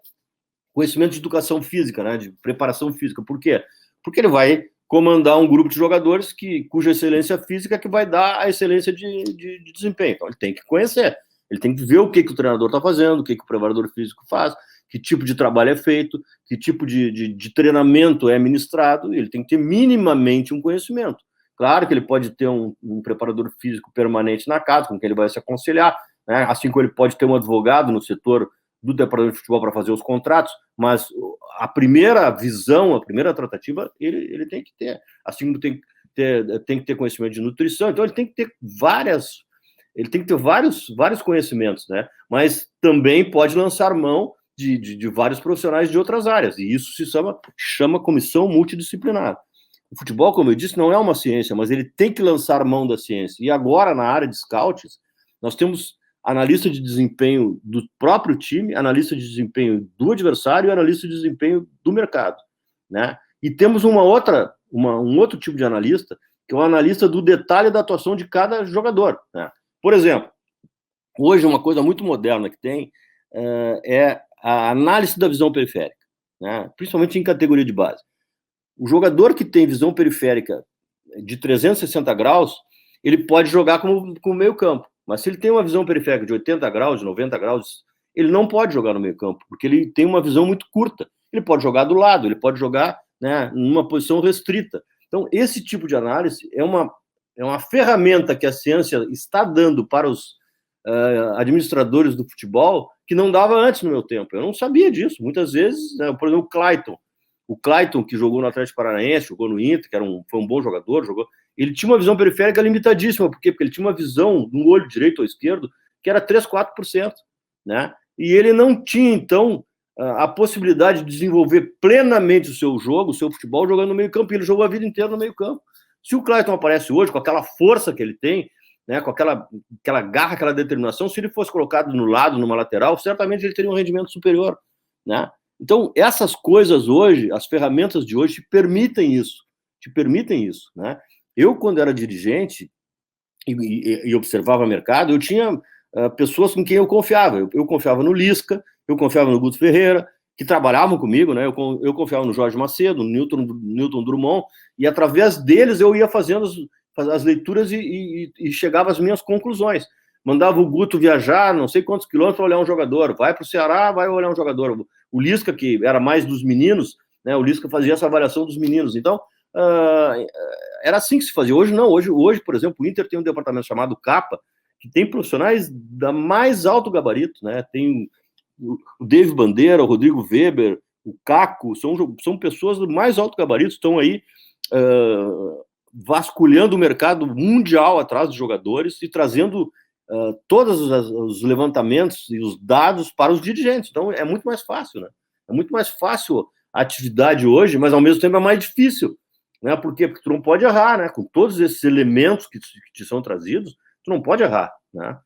conhecimento de educação física, né, de preparação física. Por quê? Porque ele vai comandar um grupo de jogadores cuja excelência física é que vai dar a excelência de desempenho. Então, ele tem que conhecer, ele tem que ver o que o treinador está fazendo, o que o preparador físico faz, que tipo de trabalho é feito, que tipo de treinamento é ministrado, ele tem que ter minimamente um conhecimento. Claro que ele pode ter um preparador físico permanente na casa, com quem ele vai se aconselhar, né? Assim como ele pode ter um advogado no setor do departamento de futebol para fazer os contratos, mas a primeira visão, a primeira tratativa, ele tem que ter. Assim como tem que ter conhecimento de nutrição, então ele tem que ter vários conhecimentos, né? Mas também pode lançar mão de vários profissionais de outras áreas, e isso se chama comissão multidisciplinar. O futebol, como eu disse, não é uma ciência, mas ele tem que lançar mão da ciência. E agora, na área de scouts, nós temos analista de desempenho do próprio time, analista de desempenho do adversário e analista de desempenho do mercado, né? E temos um outro tipo de analista, que é o analista do detalhe da atuação de cada jogador, né? Por exemplo, hoje uma coisa muito moderna que tem é a análise da visão periférica, né? Principalmente em categoria de base. O jogador que tem visão periférica de 360 graus, ele pode jogar como meio campo. Mas se ele tem uma visão periférica de 80 graus, de 90 graus, ele não pode jogar no meio campo, porque ele tem uma visão muito curta. Ele pode jogar do lado, ele pode jogar, né, numa posição restrita. Então, esse tipo de análise é uma ferramenta que a ciência está dando para os administradores do futebol que não dava antes no meu tempo. Eu não sabia disso. Muitas vezes, né, por exemplo, o Clayton, que jogou no Atlético Paranaense, jogou no Inter, foi um bom jogador, ele tinha uma visão periférica limitadíssima. Por quê? Porque ele tinha uma visão no olho direito ou esquerdo que era 3%, 4%, né? E ele não tinha, então, a possibilidade de desenvolver plenamente o seu jogo, o seu futebol, jogando no meio campo. E ele jogou a vida inteira no meio campo. Se o Clayton aparece hoje, com aquela força que ele tem, né, com aquela garra, aquela determinação, se ele fosse colocado no lado, numa lateral, certamente ele teria um rendimento superior, né? Então, essas coisas hoje, as ferramentas de hoje te permitem isso, né? Eu, quando era dirigente e observava o mercado, eu tinha pessoas com quem eu confiava. Eu confiava no Lisca, eu confiava no Guto Ferreira, que trabalhavam comigo, né? Eu confiava no Jorge Macedo, no Newton Drummond, e através deles eu ia fazendo as leituras e chegava às minhas conclusões. Mandava o Guto viajar não sei quantos quilômetros para olhar um jogador, vai para o Ceará, vai olhar um jogador. O Lisca, que era mais dos meninos, né? O Lisca fazia essa avaliação dos meninos. Então, era assim que se fazia. Hoje não, hoje, por exemplo, o Inter tem um departamento chamado CAPA, que tem profissionais da mais alto gabarito, né? Tem o David Bandeira, o Rodrigo Weber, o Caco, são pessoas do mais alto gabarito, estão aí vasculhando o mercado mundial atrás dos jogadores e trazendo todos os levantamentos e os dados para os dirigentes. Então, é muito mais fácil, né? É muito mais fácil a atividade hoje, mas, ao mesmo tempo, é mais difícil, né? Por quê? Porque tu não pode errar, né? Com todos esses elementos que te são trazidos, tu não pode errar, né?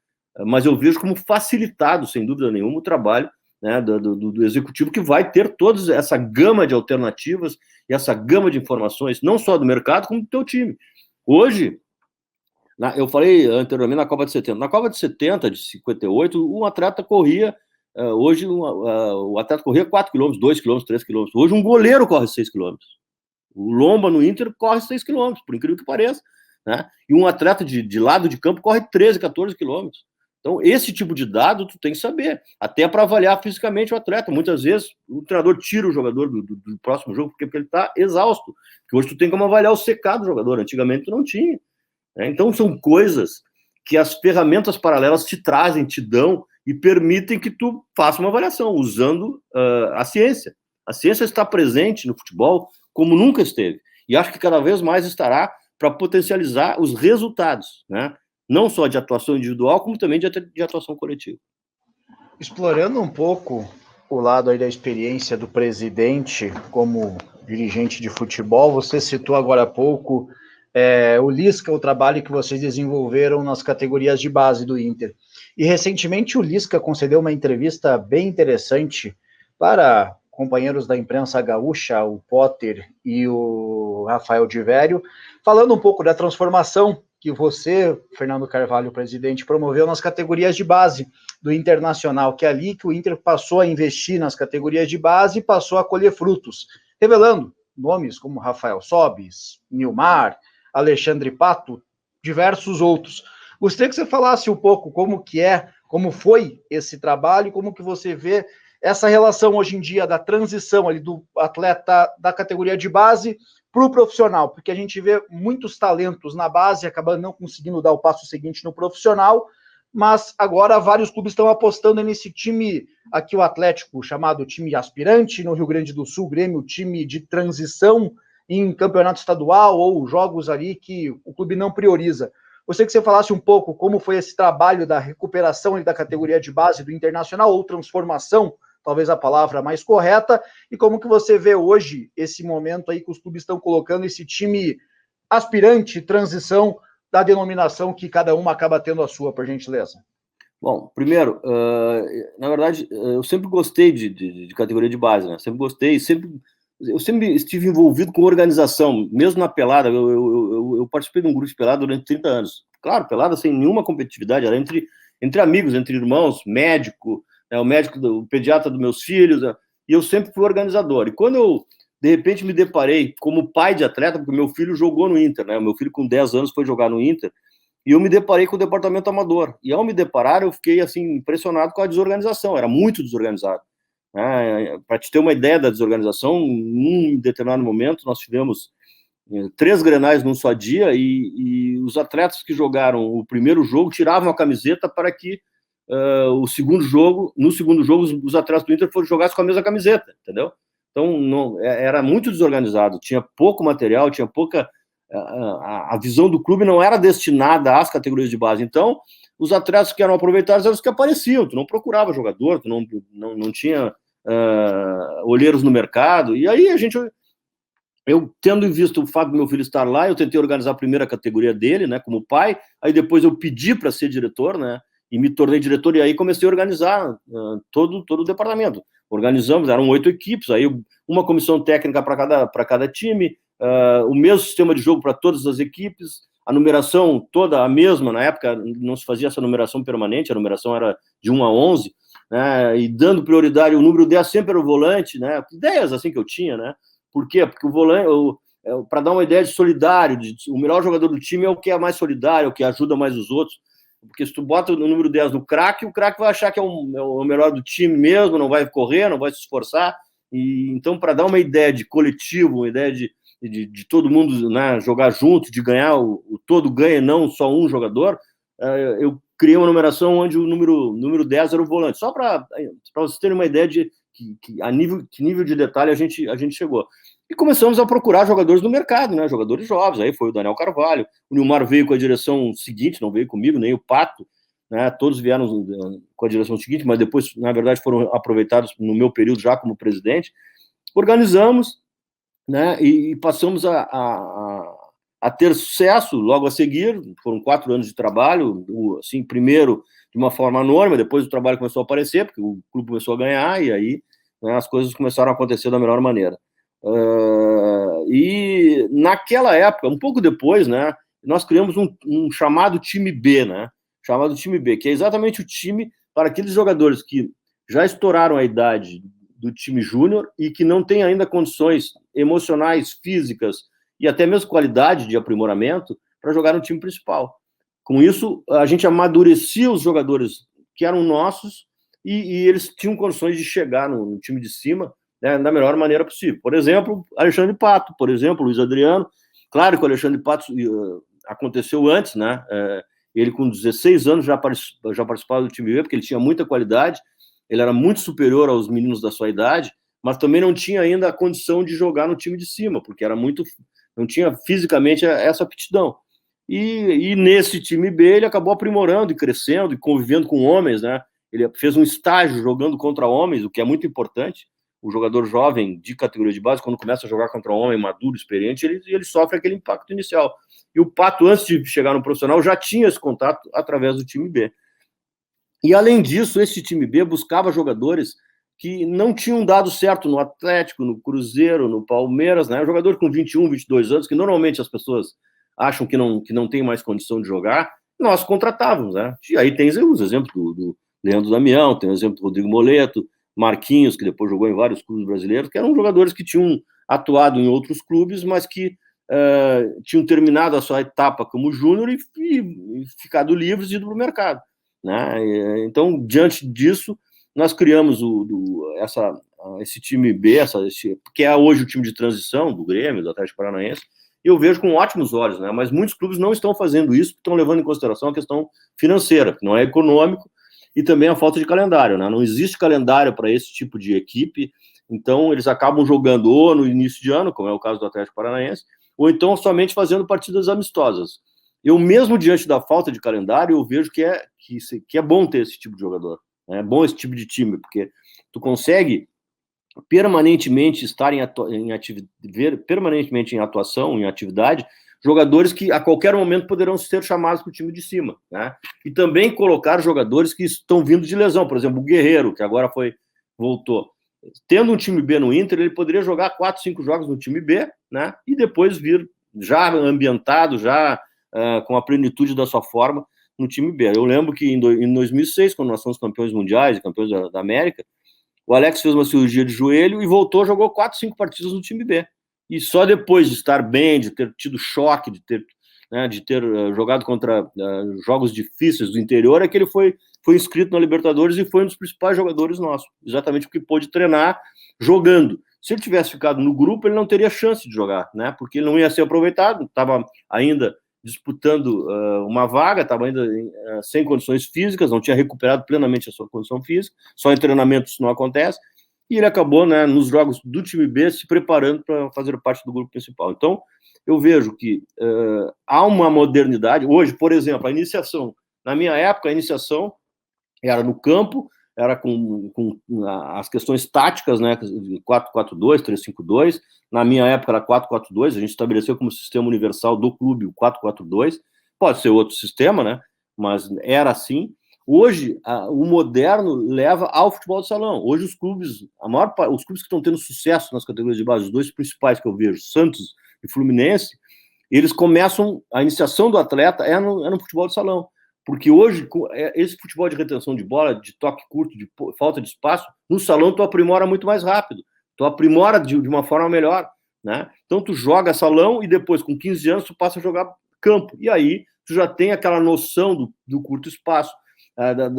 Mas eu vejo como facilitado, sem dúvida nenhuma, o trabalho, né, do executivo, que vai ter toda essa gama de alternativas e essa gama de informações, não só do mercado, como do teu time. Hoje, eu falei anteriormente na Copa de 70. Na Copa de 70, de 58, um atleta corria, hoje o atleta corria 4 km, 2 km, 3 km. Hoje um goleiro corre 6 km. O Lomba, no Inter, corre 6 km, por incrível que pareça, né? E um atleta de lado de campo corre 13, 14 km. Então, esse tipo de dado tu tem que saber, até para avaliar fisicamente o atleta. Muitas vezes, o treinador tira o jogador do próximo jogo porque ele está exausto. Porque hoje tu tem como avaliar o secado do jogador. Antigamente tu não tinha. Então, são coisas que as ferramentas paralelas te trazem, te dão e permitem que tu faça uma avaliação usando a ciência. A ciência está presente no futebol como nunca esteve. E acho que cada vez mais estará para potencializar os resultados, né? Não só de atuação individual, como também de atuação coletiva. Explorando um pouco o lado aí da experiência do presidente como dirigente de futebol, você citou agora há pouco o Lisca, o trabalho que vocês desenvolveram nas categorias de base do Inter. E recentemente o Lisca concedeu uma entrevista bem interessante para companheiros da imprensa gaúcha, o Potter e o o Rafael de Vério, falando um pouco da transformação que você, Fernando Carvalho, presidente, promoveu nas categorias de base do Internacional, que é ali que o Inter passou a investir nas categorias de base e passou a colher frutos, revelando nomes como Rafael Sobis, Nilmar, Alexandre Pato, diversos outros. Gostaria que você falasse um pouco como foi esse trabalho, como que você vê essa relação hoje em dia da transição ali do atleta da categoria de base para o profissional, porque a gente vê muitos talentos na base acabando não conseguindo dar o passo seguinte no profissional, mas agora vários clubes estão apostando nesse time aqui, o Atlético, chamado time aspirante, no Rio Grande do Sul, Grêmio, time de transição em campeonato estadual ou jogos ali que o clube não prioriza. Gostaria que você falasse um pouco como foi esse trabalho da recuperação da categoria de base do Internacional, ou transformação, talvez a palavra mais correta, e como que você vê hoje esse momento aí que os clubes estão colocando esse time aspirante, transição, da denominação que cada uma acaba tendo a sua, por gentileza. Bom, primeiro, na verdade, eu sempre gostei de categoria de base, né? Sempre gostei, eu sempre estive envolvido com organização, mesmo na pelada. Eu participei de um grupo de pelada durante 30 anos. Claro, pelada sem nenhuma competitividade, era entre amigos, entre irmãos, médico, né, o pediatra dos meus filhos, né, e eu sempre fui organizador. E quando eu, de repente, me deparei como pai de atleta, porque meu filho jogou no Inter, né? Meu filho com 10 anos foi jogar no Inter, e eu me deparei com o departamento amador. E ao me deparar, eu fiquei assim impressionado com a desorganização, era muito desorganizado. Para te ter uma ideia da desorganização, em determinado momento, nós tivemos 3 grenais num só dia, e os atletas que jogaram o primeiro jogo tiravam a camiseta para que no segundo jogo, os atletas do Inter jogassem com a mesma camiseta, entendeu? Então, era muito desorganizado, tinha pouco material, tinha pouca... A visão do clube não era destinada às categorias de base. Então, os atletas que eram aproveitados eram os que apareciam. Tu não procurava jogador, tu não tinha olheiros no mercado. E aí eu tendo visto o fato do meu filho estar lá, eu tentei organizar a primeira categoria dele, né, como pai. Aí depois eu pedi para ser diretor, né, e me tornei diretor. E aí comecei a organizar todo o departamento. Organizamos, eram 8 equipes, aí uma comissão técnica para cada time. O mesmo sistema de jogo para todas as equipes, a numeração toda a mesma. Na época não se fazia essa numeração permanente, a numeração era de 1 a 11, né, e dando prioridade, o número 10 sempre era o volante, né, ideias assim que eu tinha, né. Por quê? Porque o volante, para dar uma ideia de solidário, o melhor jogador do time é o que é mais solidário, é o que ajuda mais os outros, porque se tu bota o número 10 no craque, o craque vai achar que é o melhor do time mesmo, não vai correr, não vai se esforçar. E então, para dar uma ideia de coletivo, uma ideia de todo mundo, né, jogar junto, de ganhar, o todo ganha, não só um jogador, eu criei uma numeração onde o número 10 era o volante, só para vocês terem uma ideia de que nível de detalhe a gente chegou. E começamos a procurar jogadores no mercado, né, jogadores jovens. Aí foi o Daniel Carvalho, o Nilmar veio com a direção seguinte, não veio comigo, nem o Pato, né, todos vieram com a direção seguinte, mas depois, na verdade, foram aproveitados no meu período já como presidente. Organizamos, né, e passamos a ter sucesso logo a seguir. Foram 4 anos de trabalho, assim, primeiro de uma forma anônima, depois o trabalho começou a aparecer, porque o clube começou a ganhar, e aí, né, as coisas começaram a acontecer da melhor maneira. E naquela época, um pouco depois, né, nós criamos um chamado time B, né, chamado time B, que é exatamente o time para aqueles jogadores que já estouraram a idade do time júnior e que não têm ainda condições emocionais, físicas e até mesmo qualidade de aprimoramento para jogar no time principal. Com isso, a gente amadurecia os jogadores que eram nossos e eles tinham condições de chegar no time de cima, né, da melhor maneira possível. Por exemplo, Alexandre Pato, por exemplo, Luiz Adriano. Claro que o Alexandre Pato aconteceu antes, né? Ele com 16 anos já participava do time B, porque ele tinha muita qualidade, ele era muito superior aos meninos da sua idade, mas também não tinha ainda a condição de jogar no time de cima, porque não tinha fisicamente essa aptidão. E nesse time B ele acabou aprimorando e crescendo e convivendo com homens, né? Ele fez um estágio jogando contra homens, o que é muito importante. O jogador jovem de categoria de base, quando começa a jogar contra um homem maduro, experiente, ele sofre aquele impacto inicial. E o Pato, antes de chegar no profissional, já tinha esse contato através do time B. E, além disso, esse time B buscava jogadores que não tinham dado certo no Atlético, no Cruzeiro, no Palmeiras, né? Jogador com 21, 22 anos, que normalmente as pessoas acham que não tem mais condição de jogar, nós contratávamos, né? E aí tem os exemplos do Leandro Damião, tem o exemplo do Rodrigo Moleto, Marquinhos, que depois jogou em vários clubes brasileiros, que eram jogadores que tinham atuado em outros clubes, mas que tinham terminado a sua etapa como júnior e ficado livres e ido para o mercado, né? Então, diante disso, nós criamos esse time B, que é hoje o time de transição do Grêmio, do Atlético Paranaense, e eu vejo com ótimos olhos, né? Mas muitos clubes não estão fazendo isso, estão levando em consideração a questão financeira, que não é econômico, e também a falta de calendário, né? Não existe calendário para esse tipo de equipe, então eles acabam jogando ou no início de ano, como é o caso do Atlético Paranaense, ou então somente fazendo partidas amistosas. Eu mesmo, diante da falta de calendário, eu vejo que é bom ter esse tipo de jogador, né? É bom esse tipo de time, porque tu consegue permanentemente estar permanentemente em atuação, em atividade, jogadores que a qualquer momento poderão ser chamados para o time de cima, né? E também colocar jogadores que estão vindo de lesão, por exemplo, o Guerreiro, que agora voltou. Tendo um time B no Inter, ele poderia jogar 4, 5 jogos no time B, né? E depois vir já ambientado, já com a plenitude da sua forma no time B. Eu lembro que em 2006, quando nós fomos campeões mundiais e campeões da América, o Alex fez uma cirurgia de joelho e voltou, jogou 4, 5 partidas no time B. E só depois de estar bem, de ter tido choque, de ter jogado contra jogos difíceis do interior, é que ele foi inscrito na Libertadores e foi um dos principais jogadores nossos, exatamente porque pôde treinar jogando. Se ele tivesse ficado no grupo, ele não teria chance de jogar, né? Porque ele não ia ser aproveitado, estava ainda disputando uma vaga, estava ainda sem condições físicas, não tinha recuperado plenamente a sua condição física, só em treinamento isso não acontece, e ele acabou, né, nos jogos do time B se preparando para fazer parte do grupo principal. Então, eu vejo que há uma modernidade. Hoje, por exemplo, a iniciação, na minha época, a iniciação era no campo, era com as questões táticas, né, 4-4-2, 3-5-2, na minha época era 4-4-2, a gente estabeleceu como sistema universal do clube o 4-4-2, pode ser outro sistema, né, mas era assim. Hoje, o moderno leva ao futebol de salão. Hoje os clubes que estão tendo sucesso nas categorias de base, os dois principais que eu vejo, Santos e Fluminense, eles começam, a iniciação do atleta é no futebol de salão. Porque hoje, esse futebol de retenção de bola, de toque curto, de falta de espaço, no salão tu aprimora muito mais rápido. Tu aprimora de uma forma melhor, né? Então tu joga salão e depois, com 15 anos, tu passa a jogar campo. E aí tu já tem aquela noção do curto espaço,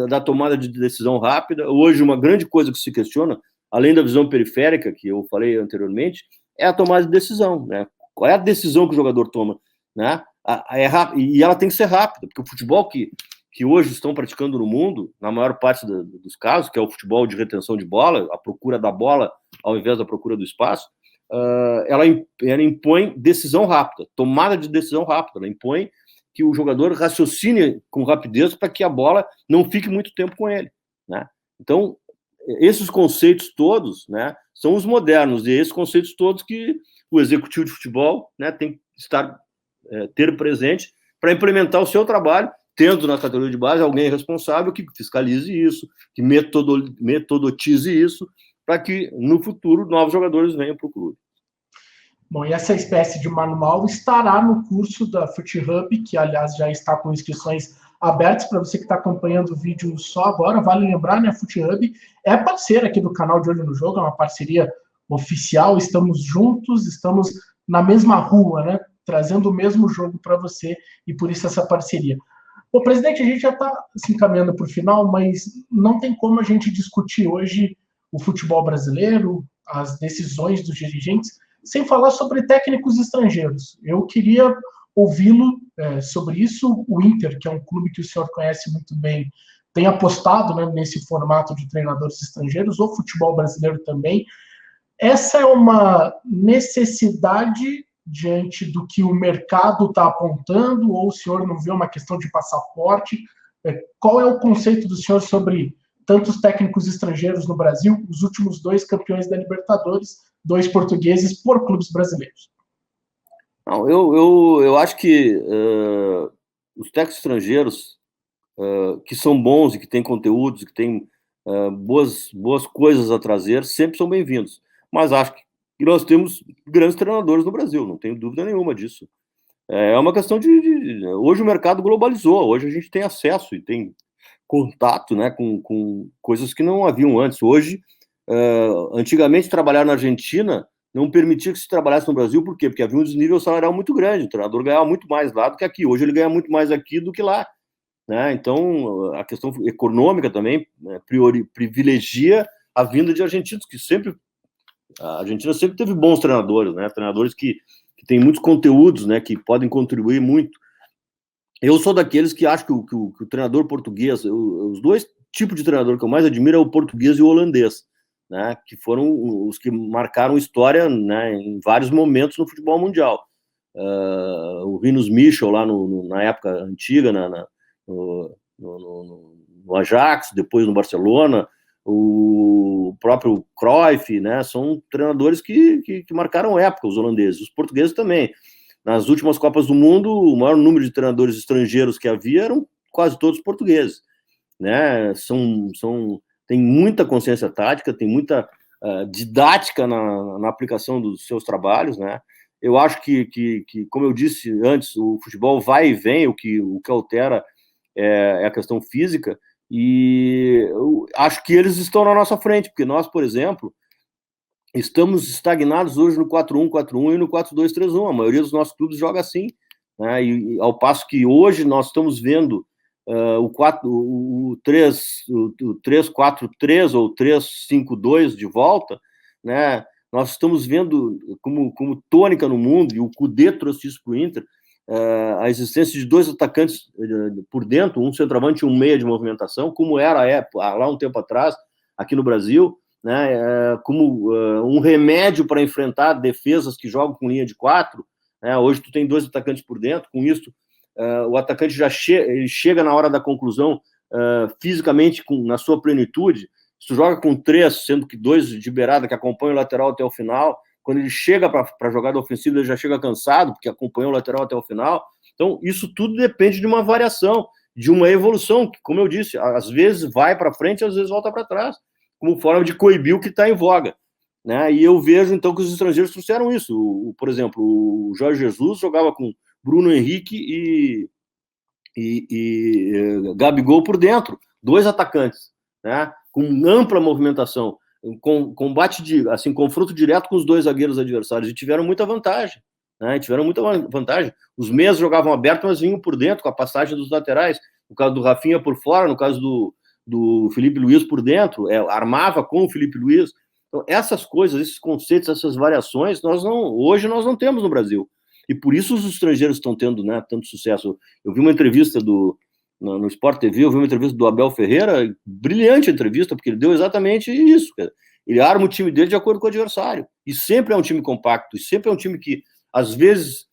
da tomada de decisão rápida. Hoje, uma grande coisa que se questiona, além da visão periférica, que eu falei anteriormente, é a tomada de decisão, né? Qual é a decisão que o jogador toma, né? E ela tem que ser rápida, porque o futebol que hoje estão praticando no mundo, na maior parte dos casos, que é o futebol de retenção de bola, a procura da bola ao invés da procura do espaço, ela impõe decisão rápida, tomada de decisão rápida, ela impõe que o jogador raciocine com rapidez para que a bola não fique muito tempo com ele, né? Então, esses conceitos todos, né, são os modernos, e esses conceitos todos que o executivo de futebol, né, tem que ter presente para implementar o seu trabalho, tendo na categoria de base alguém responsável que fiscalize isso, que metodize isso, para que no futuro novos jogadores venham para o clube. Bom, e essa espécie de manual estará no curso da FootHub, que aliás já está com inscrições abertas para você que está acompanhando o vídeo só agora. Vale lembrar, né, a FootHub é parceira aqui do canal De Olho no Jogo, é uma parceria oficial, estamos juntos, estamos na mesma rua, né, trazendo o mesmo jogo para você, e por isso essa parceria. Bom, presidente, a gente já está se encaminhando para o final, mas não tem como a gente discutir hoje o futebol brasileiro, as decisões dos dirigentes, sem falar sobre técnicos estrangeiros. Eu queria ouvi-lo sobre isso. O Inter, que é um clube que o senhor conhece muito bem, tem apostado, né, nesse formato de treinadores estrangeiros, o futebol brasileiro também. Essa é uma necessidade diante do que o mercado está apontando, ou o senhor não vê uma questão de passaporte? Qual é o conceito do senhor sobre tantos técnicos estrangeiros no Brasil, os últimos 2 campeões da Libertadores, 2 portugueses por clubes brasileiros? Não, eu acho que os técnicos estrangeiros que são bons e que têm conteúdos, que têm boas coisas a trazer, sempre são bem-vindos. Mas acho que nós temos grandes treinadores no Brasil, não tenho dúvida nenhuma disso. É uma questão hoje o mercado globalizou, hoje a gente tem acesso e tem contato, né, com coisas que não haviam antes. Hoje, antigamente, trabalhar na Argentina não permitia que se trabalhasse no Brasil, por quê? Porque havia um desnível salarial muito grande, o treinador ganhava muito mais lá do que aqui. Hoje ele ganha muito mais aqui do que lá, né? Então, a questão econômica também privilegia a vinda de argentinos, a Argentina sempre teve bons treinadores, né? Treinadores que têm muitos conteúdos, né? Que podem contribuir muito. Eu sou daqueles que acho que o treinador português, os dois tipos de treinador que eu mais admiro é o português e o holandês, né? Que foram os que marcaram história, né? Em vários momentos no futebol mundial. O Rinus Michel lá na época antiga, no Ajax, depois no Barcelona, o próprio Cruyff, né? São treinadores que marcaram época, os holandeses, os portugueses também. Nas últimas Copas do Mundo, o maior número de treinadores estrangeiros que havia eram quase todos portugueses, né? Tem muita consciência tática, tem muita didática na aplicação dos seus trabalhos, né? Eu acho que, como eu disse antes, o futebol vai e vem, o que altera é a questão física, e eu acho que eles estão na nossa frente, porque nós, por exemplo, estamos estagnados hoje no 4-1-4-1 e no 4-2-3-1. A maioria dos nossos clubes joga assim, né? E ao passo que hoje nós estamos vendo o 3-4-3 ou 3-5-2 de volta, né? Nós estamos vendo como tônica no mundo, e o Cudê trouxe isso para o Inter, a existência de dois atacantes por dentro, um centroavante e um meia de movimentação, como era lá um tempo atrás, aqui no Brasil, né, como um remédio para enfrentar defesas que jogam com linha de 4, né? Hoje tu tem dois atacantes por dentro, com isso o atacante já chega na hora da conclusão fisicamente na sua plenitude. Se tu joga com 3, sendo que 2 de beirada que acompanham o lateral até o final, quando ele chega para a jogada ofensiva, ele já chega cansado, porque acompanhou o lateral até o final. Então, isso tudo depende de uma variação, de uma evolução, que, como eu disse, às vezes vai para frente, às vezes volta para trás, como forma de coibir o que está em voga, né? E eu vejo, então, que os estrangeiros trouxeram isso. Por exemplo, o Jorge Jesus jogava com Bruno Henrique e Gabigol por dentro, 2 atacantes, né? Com ampla movimentação, combate confronto direto com os 2 zagueiros adversários, e tiveram muita vantagem, né? Os meias jogavam aberto, mas vinham por dentro, com a passagem dos laterais, no caso do Rafinha por fora, no caso do Felipe Luiz por dentro, armava com o Felipe Luiz. Então, essas coisas, esses conceitos, essas variações, hoje nós não temos no Brasil. E por isso os estrangeiros estão tendo, né, tanto sucesso. Eu vi uma entrevista no Sport TV, eu vi uma entrevista do Abel Ferreira, brilhante entrevista, porque ele deu exatamente isso, cara. Ele arma o time dele de acordo com o adversário. E sempre é um time compacto, e sempre é um time que, às vezes,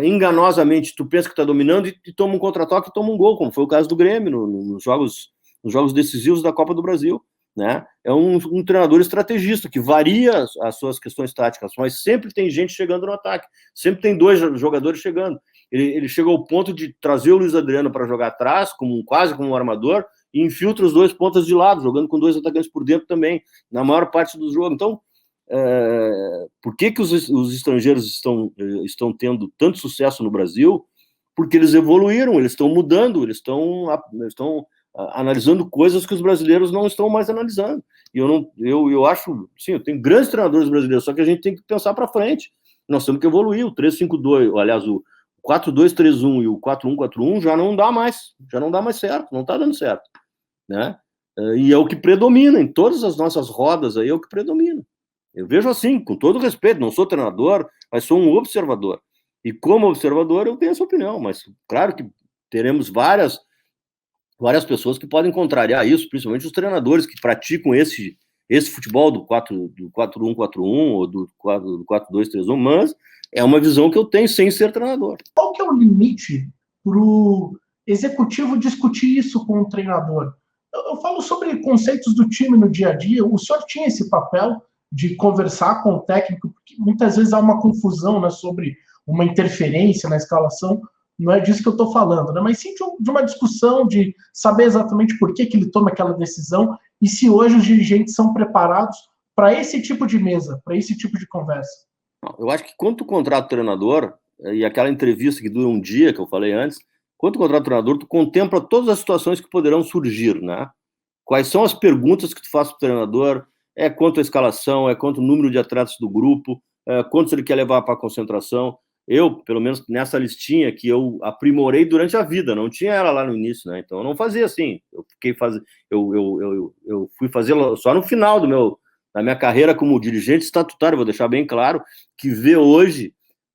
enganosamente, tu pensa que está dominando e toma um contra-toque e toma um gol, como foi o caso do Grêmio nos jogos decisivos da Copa do Brasil, né? É um treinador estrategista que varia as suas questões táticas, mas sempre tem gente chegando no ataque, sempre tem 2 jogadores chegando. Ele chegou ao ponto de trazer o Luiz Adriano para jogar atrás, quase como um armador, e infiltra os 2 pontas de lado, jogando com 2 atacantes por dentro também, na maior parte do jogo. Então, por que os estrangeiros estão tendo tanto sucesso no Brasil? Porque eles evoluíram, eles estão mudando, eles estão analisando coisas que os brasileiros não estão mais analisando. E eu acho, sim, eu tenho grandes treinadores brasileiros, só que a gente tem que pensar para frente. Nós temos que evoluir. O 3-5-2, aliás, o 4-2-3-1 e o 4-1-4-1 já não dá mais certo, não está dando certo, né? E é o que predomina em todas as nossas rodas aí, é o que predomina. Eu vejo assim, com todo respeito, não sou treinador, mas sou um observador. E como observador eu tenho essa opinião, mas claro que teremos várias pessoas que podem contrariar isso, principalmente os treinadores que praticam esse futebol do 4-1-4-1 ou do 4-2-3-1, mas é uma visão que eu tenho sem ser treinador. Qual que é o limite para o executivo discutir isso com o treinador? Eu falo sobre conceitos do time no dia a dia. O senhor tinha esse papel de conversar com o técnico, porque muitas vezes há uma confusão, né, sobre uma interferência na escalação. Não é disso que eu estou falando, né? Mas sim de uma discussão, de saber exatamente por que ele toma aquela decisão e se hoje os dirigentes são preparados para esse tipo de mesa, para esse tipo de conversa. Eu acho que quando tu contrata o treinador, e aquela entrevista que dura um dia, que eu falei antes, quando tu contrata o treinador, tu contempla todas as situações que poderão surgir, né? Quais são as perguntas que tu faz para o treinador? Quanto a escalação, quanto o número de atletas do grupo, quantos ele quer levar para a concentração. Eu, pelo menos nessa listinha que eu aprimorei durante a vida, não tinha ela lá no início, né? Então eu não fazia assim. Eu fui fazer só no final da minha carreira como dirigente estatutário, vou deixar bem claro, que vê hoje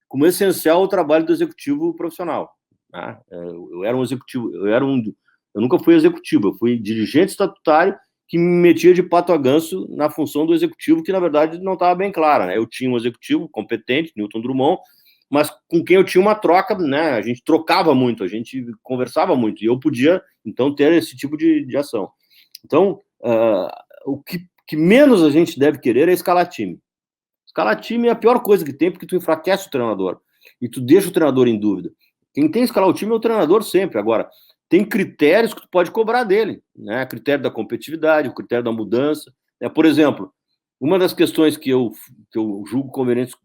como essencial o trabalho do executivo profissional. Né? Eu era um executivo, eu nunca fui executivo, eu fui dirigente estatutário que me metia de pato a ganso na função do executivo, que na verdade não estava bem clara, né? Eu tinha um executivo competente, Newton Drummond, mas com quem eu tinha uma troca, né? A gente trocava muito, a gente conversava muito, e eu podia, então, ter esse tipo de ação. Então, o que menos a gente deve querer é escalar time. Escalar time é a pior coisa que tem, porque tu enfraquece o treinador, e tu deixa o treinador em dúvida. Quem tem que escalar o time é o treinador sempre. Agora, tem critérios que tu pode cobrar dele, né? Critério da competitividade, o critério da mudança. Né? Por exemplo, uma das questões que eu julgo conveniente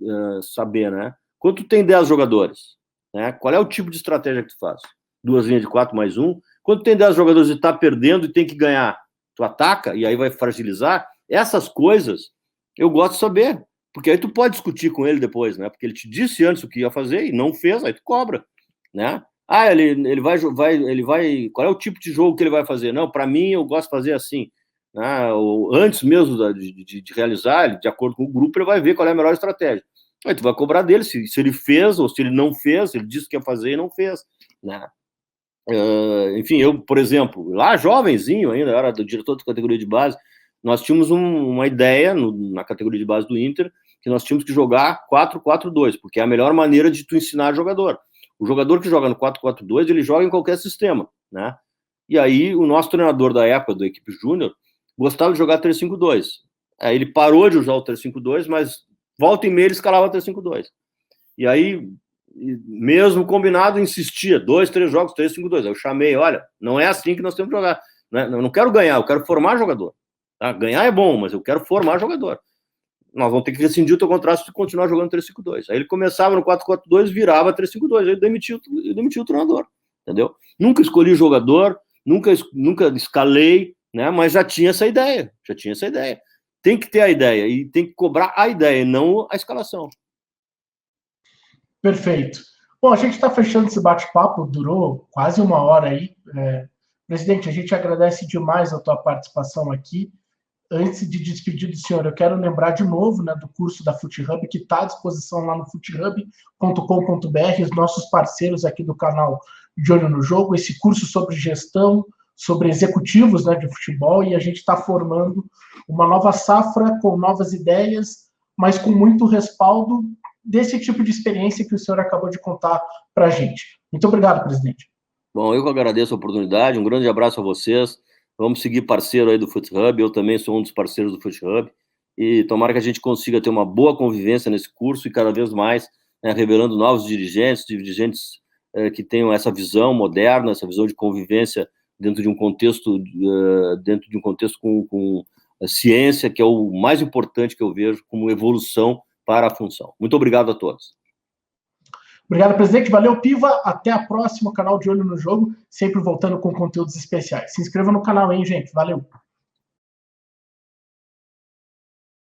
saber, né? Quando tu tem 10 jogadores, né? Qual é o tipo de estratégia que tu faz? 2 linhas de 4 mais 1. Quando tu tem 10 jogadores e tá perdendo e tem que ganhar, tu ataca e aí vai fragilizar. Essas coisas eu gosto de saber, porque aí tu pode discutir com ele depois, né? Porque ele te disse antes o que ia fazer e não fez, aí tu cobra, né? Ele vai, qual é o tipo de jogo que ele vai fazer? Não, para mim eu gosto de fazer assim, né? Antes mesmo de realizar, de acordo com o grupo, ele vai ver qual é a melhor estratégia. Aí tu vai cobrar dele se ele fez ou se ele não fez, ele disse que ia fazer e não fez, né? Enfim, eu, por exemplo, lá jovenzinho ainda, era do diretor de categoria de base, nós tínhamos uma ideia na categoria de base do Inter, que nós tínhamos que jogar 4-4-2, porque é a melhor maneira de tu ensinar jogador. O jogador que joga no 4-4-2, ele joga em qualquer sistema, né? E aí, o nosso treinador da época, da equipe júnior, gostava de jogar 3-5-2. Aí ele parou de usar o 3-5-2, mas volta e meia ele escalava 3-5-2. E aí, mesmo combinado, insistia, 2, 3 jogos, 3-5-2. Eu chamei, olha, não é assim que nós temos que jogar. Né? Eu não quero ganhar, eu quero formar jogador. Tá? Ganhar é bom, mas eu quero formar jogador. Nós vamos ter que rescindir o teu contrato se continuar jogando 3-5-2. Aí ele começava no 4-4-2, virava 3-5-2. Aí demitiu o treinador, entendeu? Nunca escolhi jogador, nunca escalei, né? Mas já tinha essa ideia. Tem que ter a ideia e tem que cobrar a ideia, não a escalação. Perfeito. Bom, a gente está fechando esse bate-papo, durou quase uma hora aí. Presidente, a gente agradece demais a tua participação aqui. Antes de despedir do senhor, eu quero lembrar de novo, né, do curso da FootHub, que está à disposição lá no foothub.com.br, os nossos parceiros aqui do canal De Olho no Jogo, esse curso sobre gestão, sobre executivos, né, de futebol, e a gente está formando uma nova safra com novas ideias, mas com muito respaldo desse tipo de experiência que o senhor acabou de contar para a gente. Muito obrigado, presidente. Bom, eu que agradeço a oportunidade, um grande abraço a vocês. Vamos seguir parceiro aí do FootHub, eu também sou um dos parceiros do FootHub, e tomara que a gente consiga ter uma boa convivência nesse curso e cada vez mais, né, revelando novos dirigentes que tenham essa visão moderna, essa visão de convivência dentro de um contexto, com ciência, que é o mais importante que eu vejo como evolução para a função. Muito obrigado a todos. Obrigado, presidente. Valeu, Piva. Até a próxima. Canal De Olho no Jogo, sempre voltando com conteúdos especiais. Se inscreva no canal, hein, gente. Valeu.